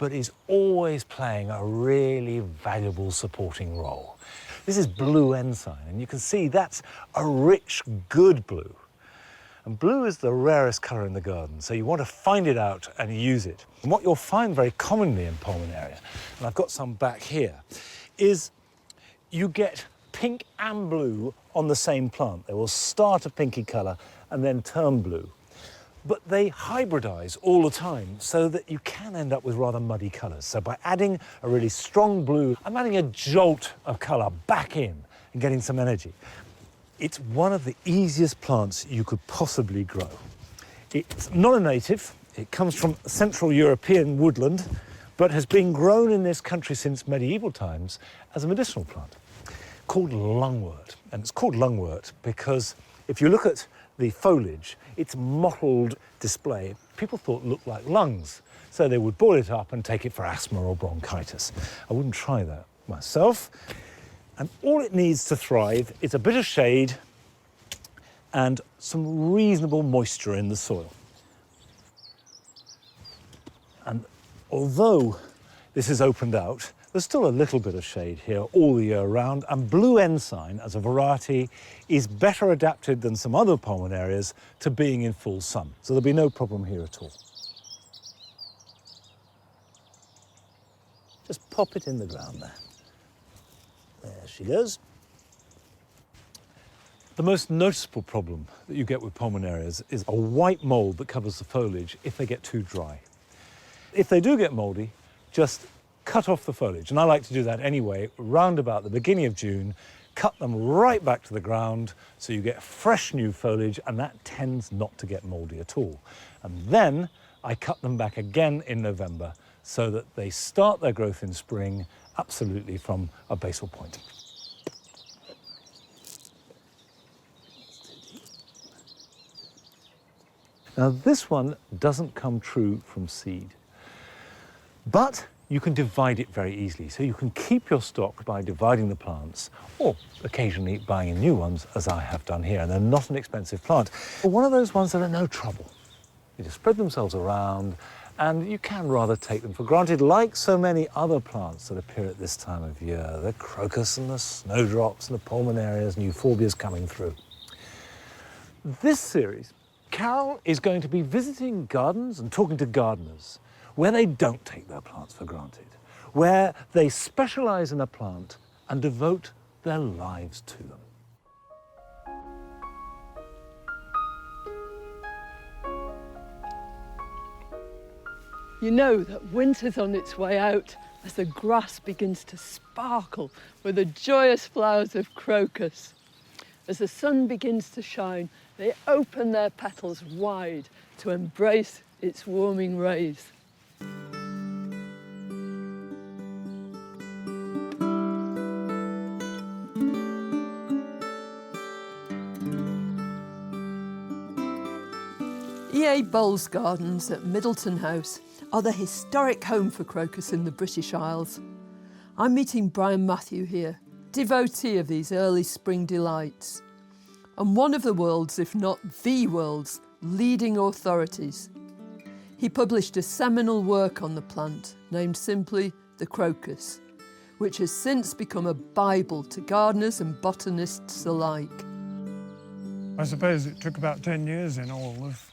S1: but is always playing a really valuable supporting role. This is blue ensign, and you can see that's a rich, good blue. And blue is the rarest colour in the garden, so you want to find it out and use it. And what you'll find very commonly in Pulmonaria, and I've got some back here, is you get pink and blue on the same plant. They will start a pinky colour and then turn blue. But they hybridise all the time so that you can end up with rather muddy colours. So by adding a really strong blue, I'm adding a jolt of colour back in and getting some energy. It's one of the easiest plants you could possibly grow. It's not a native. It comes from Central European woodland, but has been grown in this country since medieval times as a medicinal plant, called lungwort. And it's called lungwort because if you look at the foliage, its mottled display, people thought looked like lungs. So they would boil it up and take it for asthma or bronchitis. I wouldn't try that myself. And all it needs to thrive is a bit of shade and some reasonable moisture in the soil. And although this is opened out, there's still a little bit of shade here all the year round, and blue ensign as a variety is better adapted than some other Pulmonarias to being in full sun. So there'll be no problem here at all. Just pop it in the ground there. There she goes. The most noticeable problem that you get with Pulmonarias is a white mould that covers the foliage if they get too dry. If they do get mouldy, just cut off the foliage. And I like to do that anyway, round about the beginning of June, cut them right back to the ground so you get fresh new foliage, and that tends not to get mouldy at all. And then I cut them back again in November so that they start their growth in spring absolutely from a basal point. Now this one doesn't come true from seed, but you can divide it very easily. So you can keep your stock by dividing the plants, or occasionally buying new ones, as I have done here, and they're not an expensive plant. But one of those ones that are no trouble. You just spread themselves around, and you can rather take them for granted, like so many other plants that appear at this time of year. The crocus and the snowdrops and the pulmonarias and euphorbias coming through. This series, Carol is going to be visiting gardens and talking to gardeners where they don't take their plants for granted, where they specialise in a plant and devote their lives to them.
S3: You know that winter's on its way out as the grass begins to sparkle with the joyous flowers of crocus. As the sun begins to shine, they open their petals wide to embrace its warming rays. E.A. Bowles Gardens at Middleton House are the historic home for crocus in the British Isles. I'm meeting Brian Matthew here, devotee of these early spring delights, and one of the world's, if not the world's, leading authorities. He published a seminal work on the plant named simply The Crocus, which has since become a Bible to gardeners and botanists alike.
S15: I suppose it took about 10 years in all of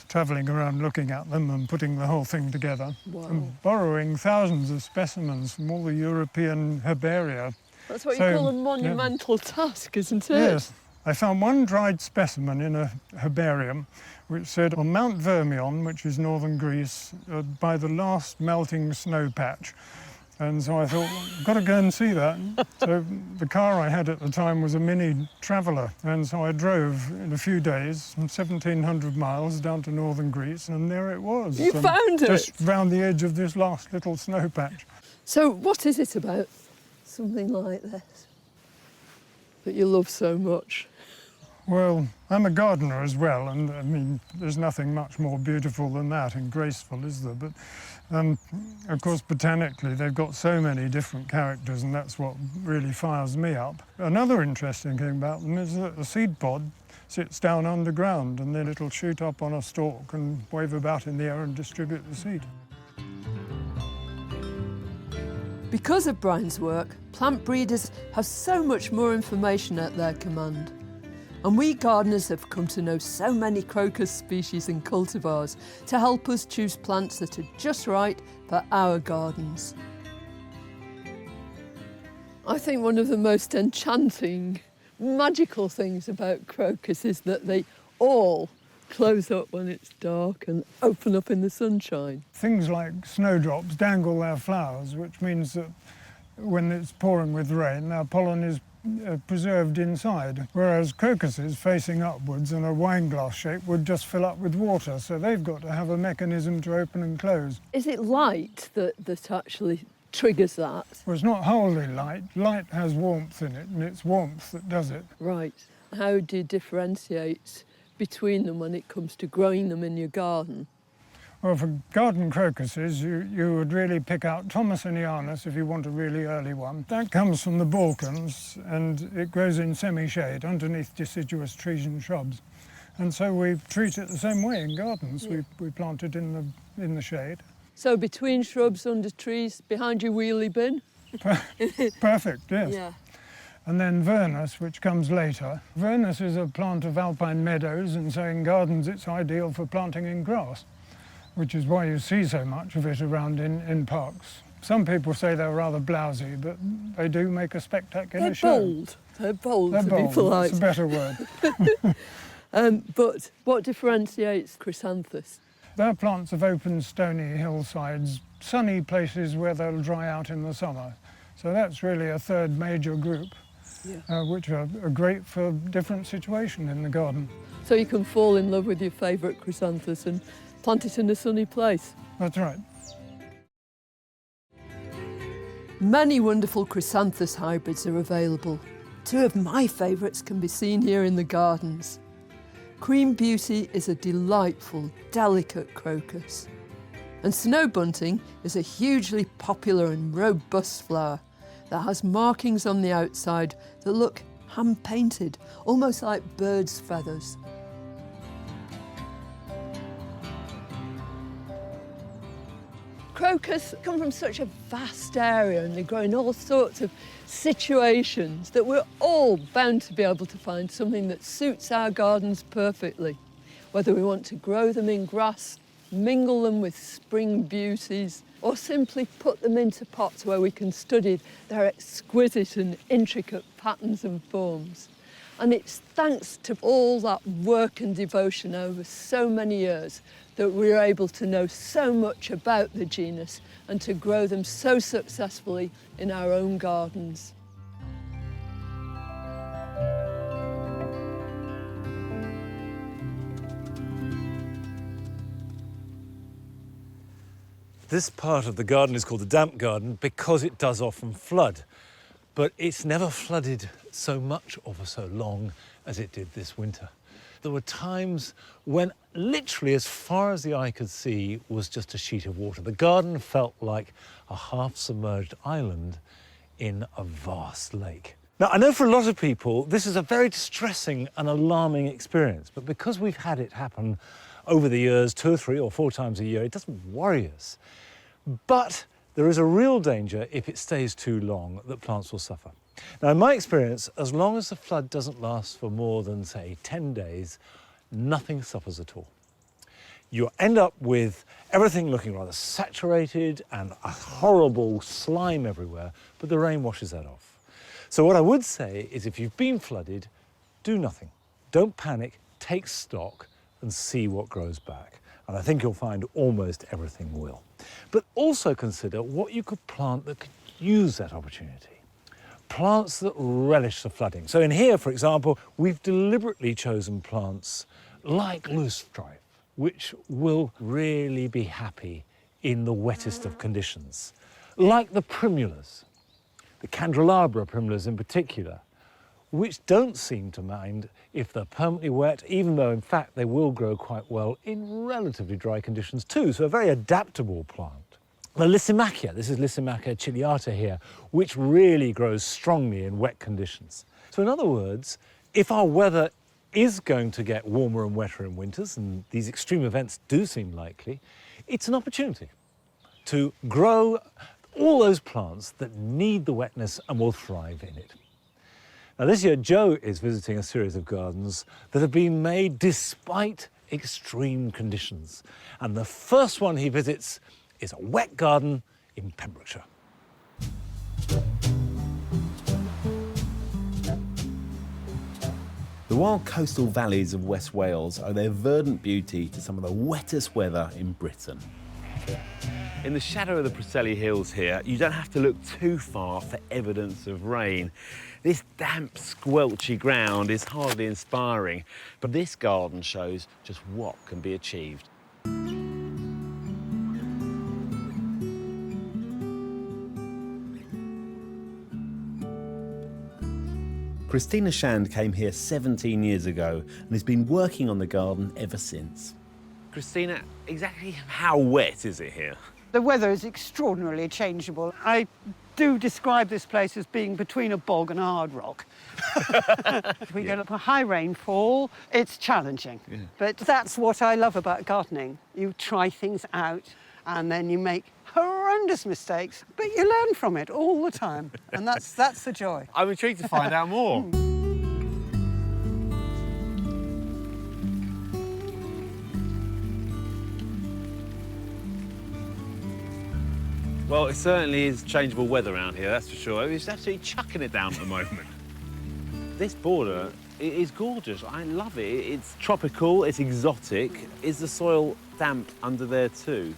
S15: travelling around looking at them and putting the whole thing together.
S3: Wow.
S15: And borrowing thousands of specimens from all the European herbaria.
S3: That's what you call a monumental task, isn't it?
S15: Yes. I found one dried specimen in a herbarium which said on Mount Vermion, which is northern Greece, by the last melting snow patch. And so I thought, well, I've got to go and see that. So the car I had at the time was a Mini Traveller. And so I drove in a few days, 1,700 miles down to northern Greece, and there it was.
S3: You found it?
S15: Just round the edge of this last little snow patch.
S3: So what is it about something like this that you love so much?
S15: Well, I'm a gardener as well, and I mean, there's nothing much more beautiful than that and graceful, is there? But of course, botanically, they've got so many different characters, and that's what really fires me up. Another interesting thing about them is that the seed pod sits down underground, and then it'll shoot up on a stalk and wave about in the air and distribute the seed.
S3: Because of Brian's work, plant breeders have so much more information at their command. And we gardeners have come to know so many crocus species and cultivars to help us choose plants that are just right for our gardens. I think one of the most enchanting, magical things about crocus is that they all close up when it's dark and open up in the sunshine.
S15: Things like snowdrops dangle their flowers, which means that when it's pouring with rain, their pollen is preserved inside, whereas crocuses facing upwards in a wine glass shape would just fill up with water, so they've got to have a mechanism to open and close.
S3: Is it light that actually triggers that?
S15: Well, it's not wholly light. Light has warmth in it, and it's warmth that does it.
S3: Right. How do you differentiate between them when it comes to growing them in your garden?
S15: Well, for garden crocuses, you would really pick out Thomasinianus if you want a really early one. That comes from the Balkans, and it grows in semi-shade underneath deciduous trees and shrubs. And so we treat it the same way in gardens. Yeah. We plant it in the shade.
S3: So between shrubs, under trees, behind your wheelie bin?
S15: Perfect, yes.
S3: Yeah.
S15: And then Vernus, which comes later. Vernus is a plant of alpine meadows, and so in gardens it's ideal for planting in grass, which is why you see so much of it around in parks. Some people say they're rather blousy, but they do make a spectacular show.
S3: Bold. They're bold,
S15: They're
S3: to
S15: bold.
S3: be polite.
S15: That's a better word.
S3: But what differentiates chrysanthus?
S15: They're plants of open, stony hillsides, sunny places where they'll dry out in the summer. So that's really a third major group, which are great for different situations in the garden.
S3: So you can fall in love with your favourite chrysanthus and plant it in a sunny place.
S15: That's right.
S3: Many wonderful chrysanthus hybrids are available. Two of my favourites can be seen here in the gardens. Cream Beauty is a delightful, delicate crocus. And Snow Bunting is a hugely popular and robust flower that has markings on the outside that look hand-painted, almost like birds' feathers. Crocus come from such a vast area and they grow in all sorts of situations that we're all bound to be able to find something that suits our gardens perfectly. Whether we want to grow them in grass, mingle them with spring beauties, or simply put them into pots where we can study their exquisite and intricate patterns and forms. And it's thanks to all that work and devotion over so many years that we're able to know so much about the genus and to grow them so successfully in our own gardens.
S1: This part of the garden is called the damp garden because it does often flood, but it's never flooded so much or for so long as it did this winter. There were times when literally as far as the eye could see was just a sheet of water. The garden felt like a half-submerged island in a vast lake. Now, I know for a lot of people this is a very distressing and alarming experience, but because we've had it happen over the years 2 or 3 or 4 times a year, it doesn't worry us. But there is a real danger if it stays too long that plants will suffer. Now, in my experience, as long as the flood doesn't last for more than, say, 10 days, nothing suffers at all. You end up with everything looking rather saturated and a horrible slime everywhere, but the rain washes that off. So what I would say is if you've been flooded, do nothing. Don't panic, take stock and see what grows back. And I think you'll find almost everything will. But also consider what you could plant that could use that opportunity. Plants that relish the flooding. So in here, for example, we've deliberately chosen plants like loosestrife, which will really be happy in the wettest of conditions. Like the primulas, the candelabra primulas in particular, which don't seem to mind if they're permanently wet, even though in fact they will grow quite well in relatively dry conditions too, so a very adaptable plant. The Lysimachia, this is Lysimachia ciliata here, which really grows strongly in wet conditions. So in other words, if our weather is going to get warmer and wetter in winters, and these extreme events do seem likely, it's an opportunity to grow all those plants that need the wetness and will thrive in it. Now this year, Joe is visiting a series of gardens that have been made despite extreme conditions. And the first one he visits is a wet garden in Pembrokeshire.
S4: The wild coastal valleys of West Wales owe their verdant beauty to some of the wettest weather in Britain. In the shadow of the Preseli Hills here, you don't have to look too far for evidence of rain. This damp, squelchy ground is hardly inspiring, but this garden shows just what can be achieved. Christina Shand came here 17 years ago and has been working on the garden ever since. Christina, exactly how wet is it here?
S16: The weather is extraordinarily changeable. I do describe this place as being between a bog and a hard rock. We get a high rainfall, it's challenging. Yeah. But that's what I love about gardening. You try things out and then you make horrendous mistakes, but you learn from it all the time. And that's the joy.
S4: I'm intrigued to find out more. Well, it certainly is changeable weather around here, that's for sure. It's absolutely chucking it down at the moment. This border is gorgeous. I love it. It's tropical, it's exotic. Is the soil damp under there too?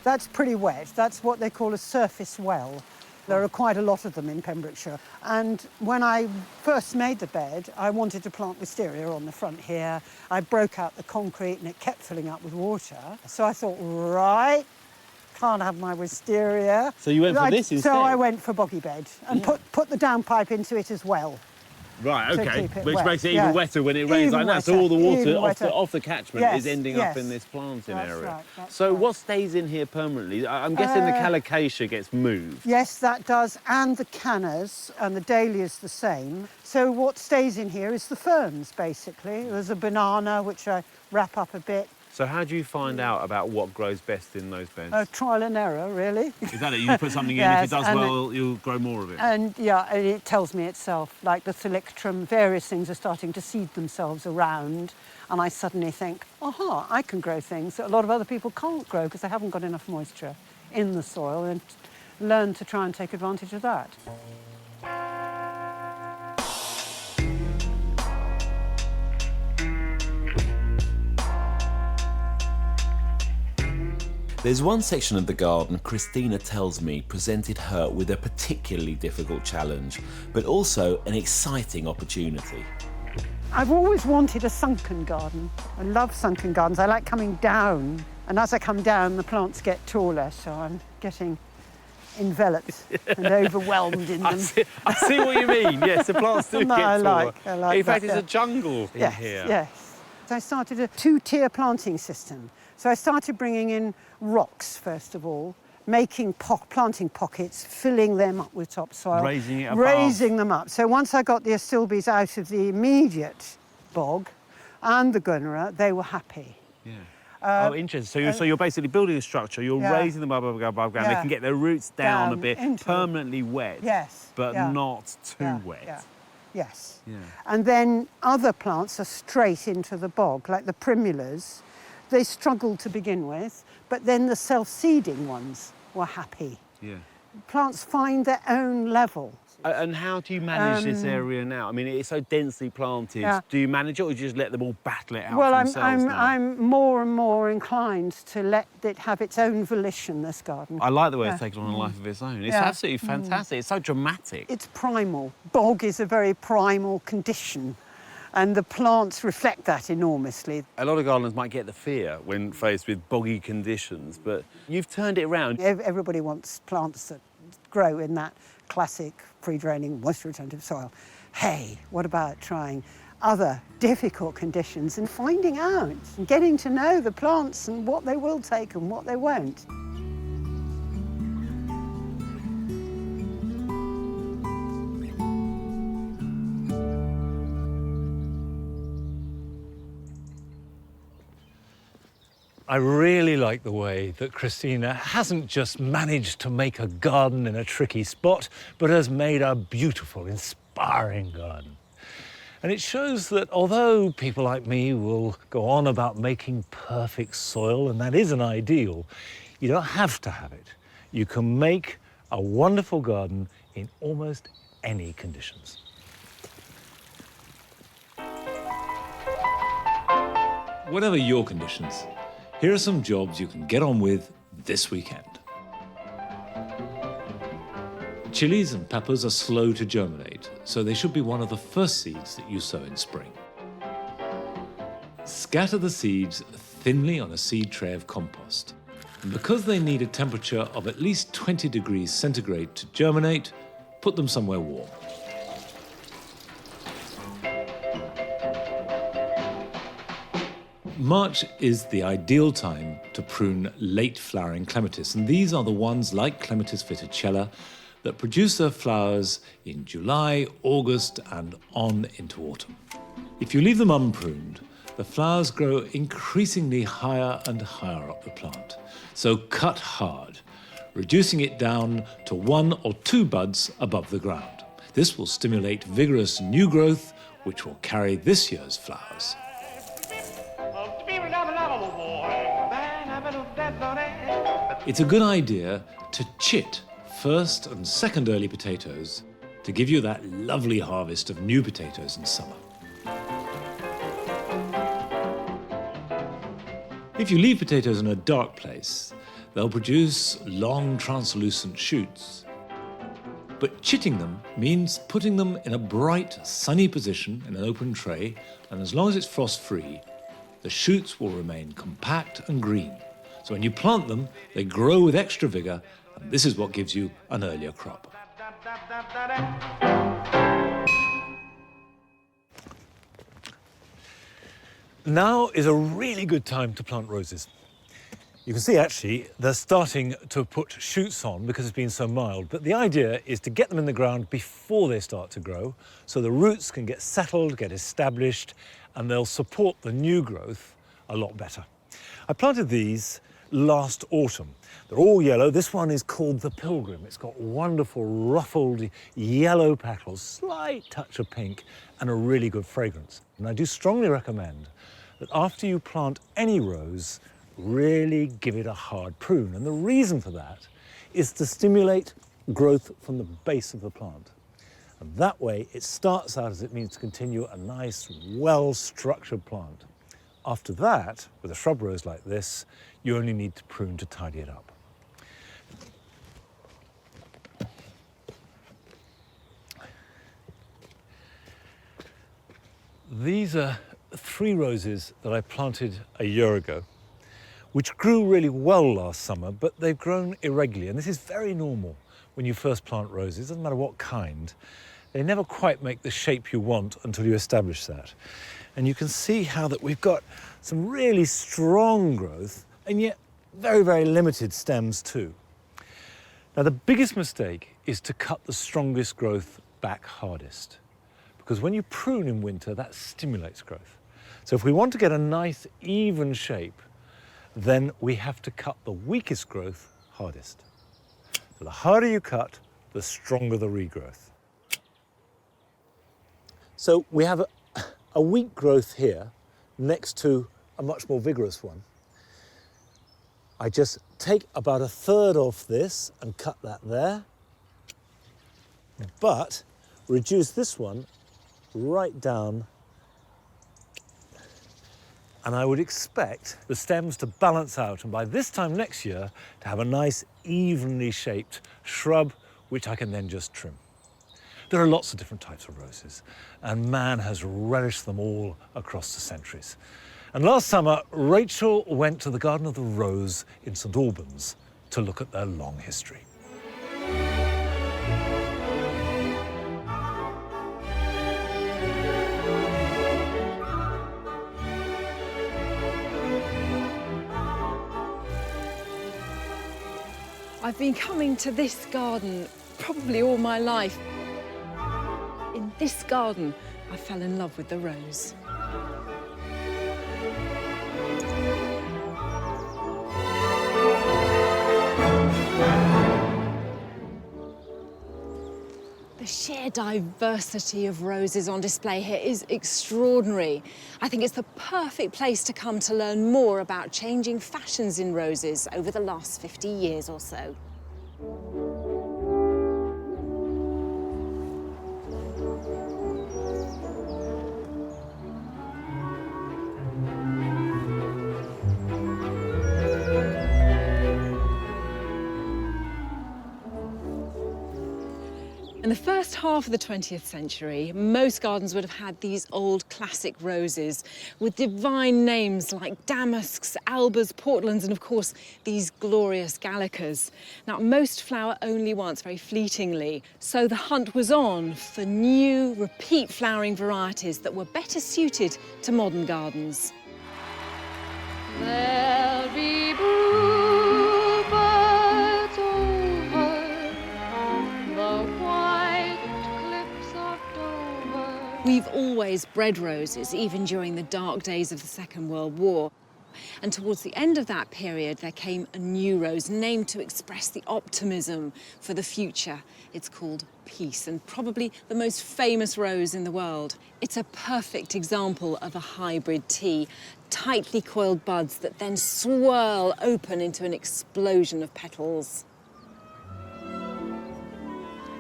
S16: That's pretty wet. That's what they call a surface well. There are quite a lot of them in Pembrokeshire. And when I first made the bed, I wanted to plant wisteria on the front here. I broke out the concrete and it kept filling up with water. So I thought, right, can't have my wisteria.
S4: So you went for this instead?
S16: So I went for boggy bed and put the downpipe into it as well.
S4: Right, OK, which
S16: wet.
S4: makes it even wetter when it rains like that. So all the water off the catchment is ending up in this planting area.
S16: Right,
S4: so what stays in here permanently? I'm guessing the colocasia gets moved.
S16: Yes, that does, and the cannas, and the dahlias the same. So what stays in here is the ferns, basically. There's a banana, which I wrap up a bit.
S4: So how do you find out about what grows best in those beds?
S16: Trial and error, really.
S4: Is that it? You put something in, if it does well, you'll grow more of it?
S16: And yeah, and it tells me itself. Like the thalictrum, various things are starting to seed themselves around, and I suddenly think, aha, I can grow things that a lot of other people can't grow because they haven't got enough moisture in the soil, and learn to try and take advantage of that.
S4: There's one section of the garden Christina tells me presented her with a particularly difficult challenge, but also an exciting opportunity.
S16: I've always wanted a sunken garden. I love sunken gardens. I like coming down, and as I come down, the plants get taller, so I'm getting enveloped and overwhelmed in them.
S4: I see what you mean. Yes, the plants do get taller.
S16: I like
S4: in fact,
S16: that,
S4: it's a jungle in here.
S16: Yes. So I started a two-tier planting system. So I started bringing in rocks, first of all, making planting pockets, filling them up with topsoil.
S4: Raising it above.
S16: Raising them up. So once I got the astilbes out of the immediate bog and the gunnera, they were happy.
S4: Yeah. Oh, interesting. So you're basically building a structure, you're raising them above ground, they can get their roots down a bit, permanently wet, but not too wet.
S16: Yes. Yeah. And then other plants are straight into the bog, like the primulas. They struggled to begin with, but then the self-seeding ones were happy. Yeah. Plants find their own level.
S4: And how do you manage this area now? I mean, it's so densely planted.
S16: Yeah.
S4: Do you manage it, or do you just let them all battle it out
S16: well,
S4: for themselves now?
S16: I'm more and more inclined to let it have its own volition, this garden.
S4: I like the way it's taken on a life of its own. It's absolutely fantastic. It's so dramatic.
S16: It's primal. Bog is a very primal condition, and the plants reflect that enormously.
S4: A lot of gardeners might get the fear when faced with boggy conditions, but you've turned it around.
S16: Everybody wants plants that grow in that classic free-draining, moisture-retentive soil. Hey, what about trying other difficult conditions and finding out and getting to know the plants and what they will take and what they won't?
S1: I really like the way that Christina hasn't just managed to make a garden in a tricky spot, but has made a beautiful, inspiring garden. And it shows that although people like me will go on about making perfect soil, and that is an ideal, you don't have to have it. You can make a wonderful garden in almost any conditions.
S6: Whatever your conditions, here are some jobs you can get on with this weekend. Chilies and peppers are slow to germinate, so they should be one of the first seeds that you sow in spring. Scatter the seeds thinly on a seed tray of compost. And because they need a temperature of at least 20 degrees centigrade to germinate, put them somewhere warm. March is the ideal time to prune late flowering clematis, and these are the ones like Clematis Viticella that produce their flowers in July, August, and on into autumn. If you leave them unpruned, the flowers grow increasingly higher and higher up the plant. So cut hard, reducing it down to 1 or 2 buds above the ground. This will stimulate vigorous new growth, which will carry this year's flowers. It's a good idea to chit first and second early potatoes to give you that lovely harvest of new potatoes in summer. If you leave potatoes in a dark place, they'll produce long translucent shoots. But chitting them means putting them in a bright, sunny position in an open tray, and as long as it's frost-free, the shoots will remain compact and green. So when you plant them, they grow with extra vigour, and this is what gives you an earlier crop.
S1: Now is a really good time to plant roses. You can see actually they're starting to put shoots on because it's been so mild, but the idea is to get them in the ground before they start to grow so the roots can get settled, get established, and they'll support the new growth a lot better. I planted these last autumn. They're all yellow. This one is called the Pilgrim. It's got wonderful ruffled yellow petals, slight touch of pink, and a really good fragrance. And I do strongly recommend that after you plant any rose, really give it a hard prune. And the reason for that is to stimulate growth from the base of the plant. And that way it starts out as it means to continue a nice, well-structured plant. After that, with a shrub rose like this, you only need to prune to tidy it up. These are 3 roses that I planted a year ago, which grew really well last summer, but they've grown irregularly. And this is very normal when you first plant roses, doesn't matter what kind. They never quite make the shape you want until you establish that. And you can see how that we've got some really strong growth and yet very, very limited stems too. Now, the biggest mistake is to cut the strongest growth back hardest, because when you prune in winter, that stimulates growth. So if we want to get a nice, even shape, then we have to cut the weakest growth hardest. So the harder you cut, the stronger the regrowth. So we have a weak growth here next to a much more vigorous one. I just take about 1/3 off this and cut that there, but reduce this one right down, and I would expect the stems to balance out, and by this time next year to have a nice evenly shaped shrub which I can then just trim. There are lots of different types of roses, and man has relished them all across the centuries. And last summer, Rachel went to the Garden of the Rose in St Albans to look at their long history.
S2: I've been coming to this garden probably all my life. In this garden, I fell in love with the rose. sheer diversity of roses on display here is extraordinary. I think it's the perfect place to come to learn more about changing fashions in roses over the last 50 years or so. In the first half of the 20th century, most gardens would have had these old classic roses with divine names like damasks, albas, portlands, and of course, these glorious gallicas. Now, most flower only once, very fleetingly, so the hunt was on for new, repeat flowering varieties that were better suited to modern gardens.
S12: There'll be bluebirds over the white cliffs of Dover.
S2: We've always bred roses, even during the dark days of the Second World War. And towards the end of that period, there came a new rose named to express the optimism for the future. It's called Peace, and probably the most famous rose in the world. It's a perfect example of a hybrid tea, tightly coiled buds that then swirl open into an explosion of petals.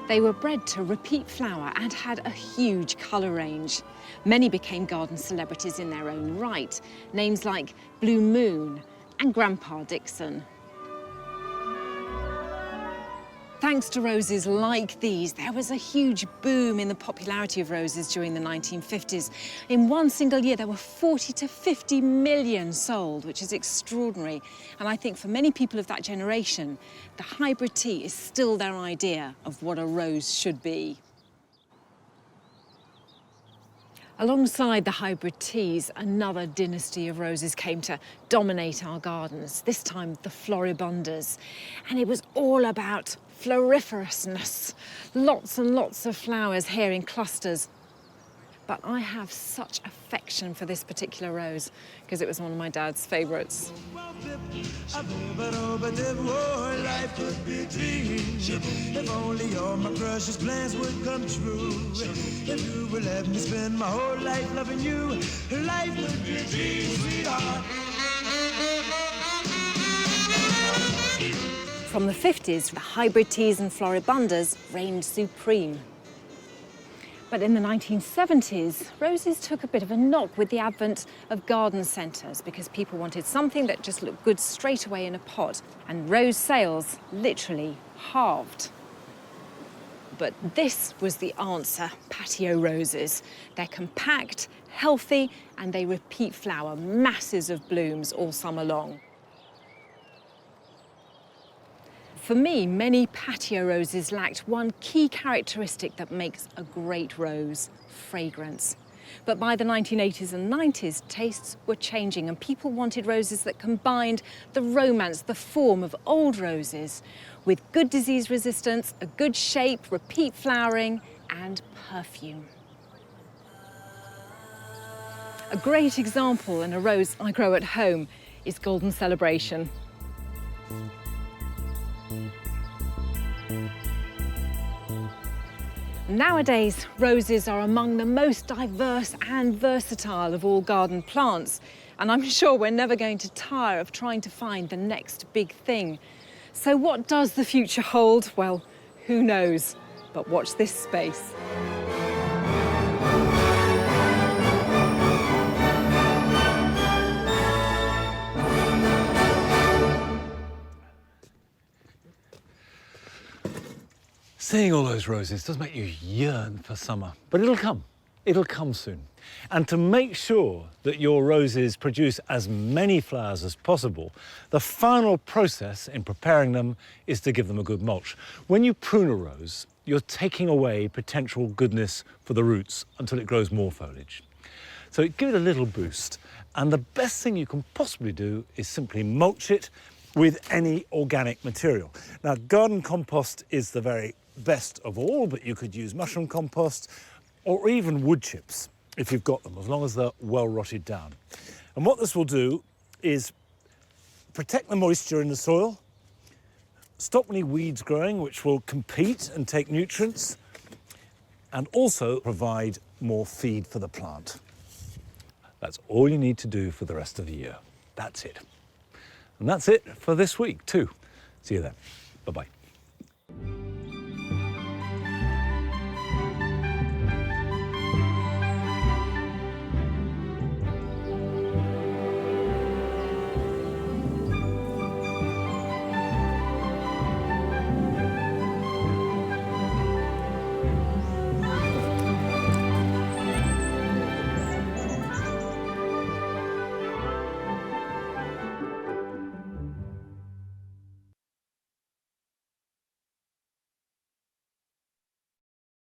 S2: They were bred to repeat flower and had a huge colour range. Many became garden celebrities in their own right, names like Blue Moon and Grandpa Dixon. Thanks to roses like these, there was a huge boom in the popularity of roses during the 1950s. In one single year, there were 40 to 50 million sold, which is extraordinary. And I think for many people of that generation, the hybrid tea is still their idea of what a rose should be. Alongside the hybrid teas, another dynasty of roses came to dominate our gardens, this time the floribundas. And it was all about floriferousness. Lots and lots of flowers here in clusters. But I have such affection for this particular rose because it was one of my dad's favourites.
S17: Life could be a dream. If only all my precious plans would come true. If you would let me spend my whole life loving you, life would be a dream, sweetheart.
S2: From the 50s, the hybrid teas and floribundas reigned supreme. But in the 1970s, roses took a bit of a knock with the advent of garden centres because people wanted something that just looked good straight away in a pot, and rose sales literally halved. But this was the answer, patio roses. They're compact, healthy, and they repeat flower, masses of blooms all summer long. For me, many patio roses lacked one key characteristic that makes a great rose: fragrance. But by the 1980s and 90s, tastes were changing and people wanted roses that combined the romance, the form of old roses with good disease resistance, a good shape, repeat flowering, and perfume. A great example, and a rose I grow at home, is Golden Celebration. Nowadays, roses are among the most diverse and versatile of all garden plants, and I'm sure we're never going to tire of trying to find the next big thing. So what does the future hold? Well, who knows? But watch this space.
S1: Seeing all those roses does make you yearn for summer, but it'll come. It'll come soon. And to make sure that your roses produce as many flowers as possible, the final process in preparing them is to give them a good mulch. When you prune a rose, you're taking away potential goodness for the roots until it grows more foliage. So give it a little boost, and the best thing you can possibly do is simply mulch it with any organic material. Now, garden compost is the very best of all, but you could use mushroom compost or even wood chips if you've got them, as long as they're well rotted down. And what this will do is protect the moisture in the soil, stop any weeds growing which will compete and take nutrients, and also provide more feed for the plant. That's all you need to do for the rest of the year. That's it. And that's it for this week too. See you then. Bye-bye.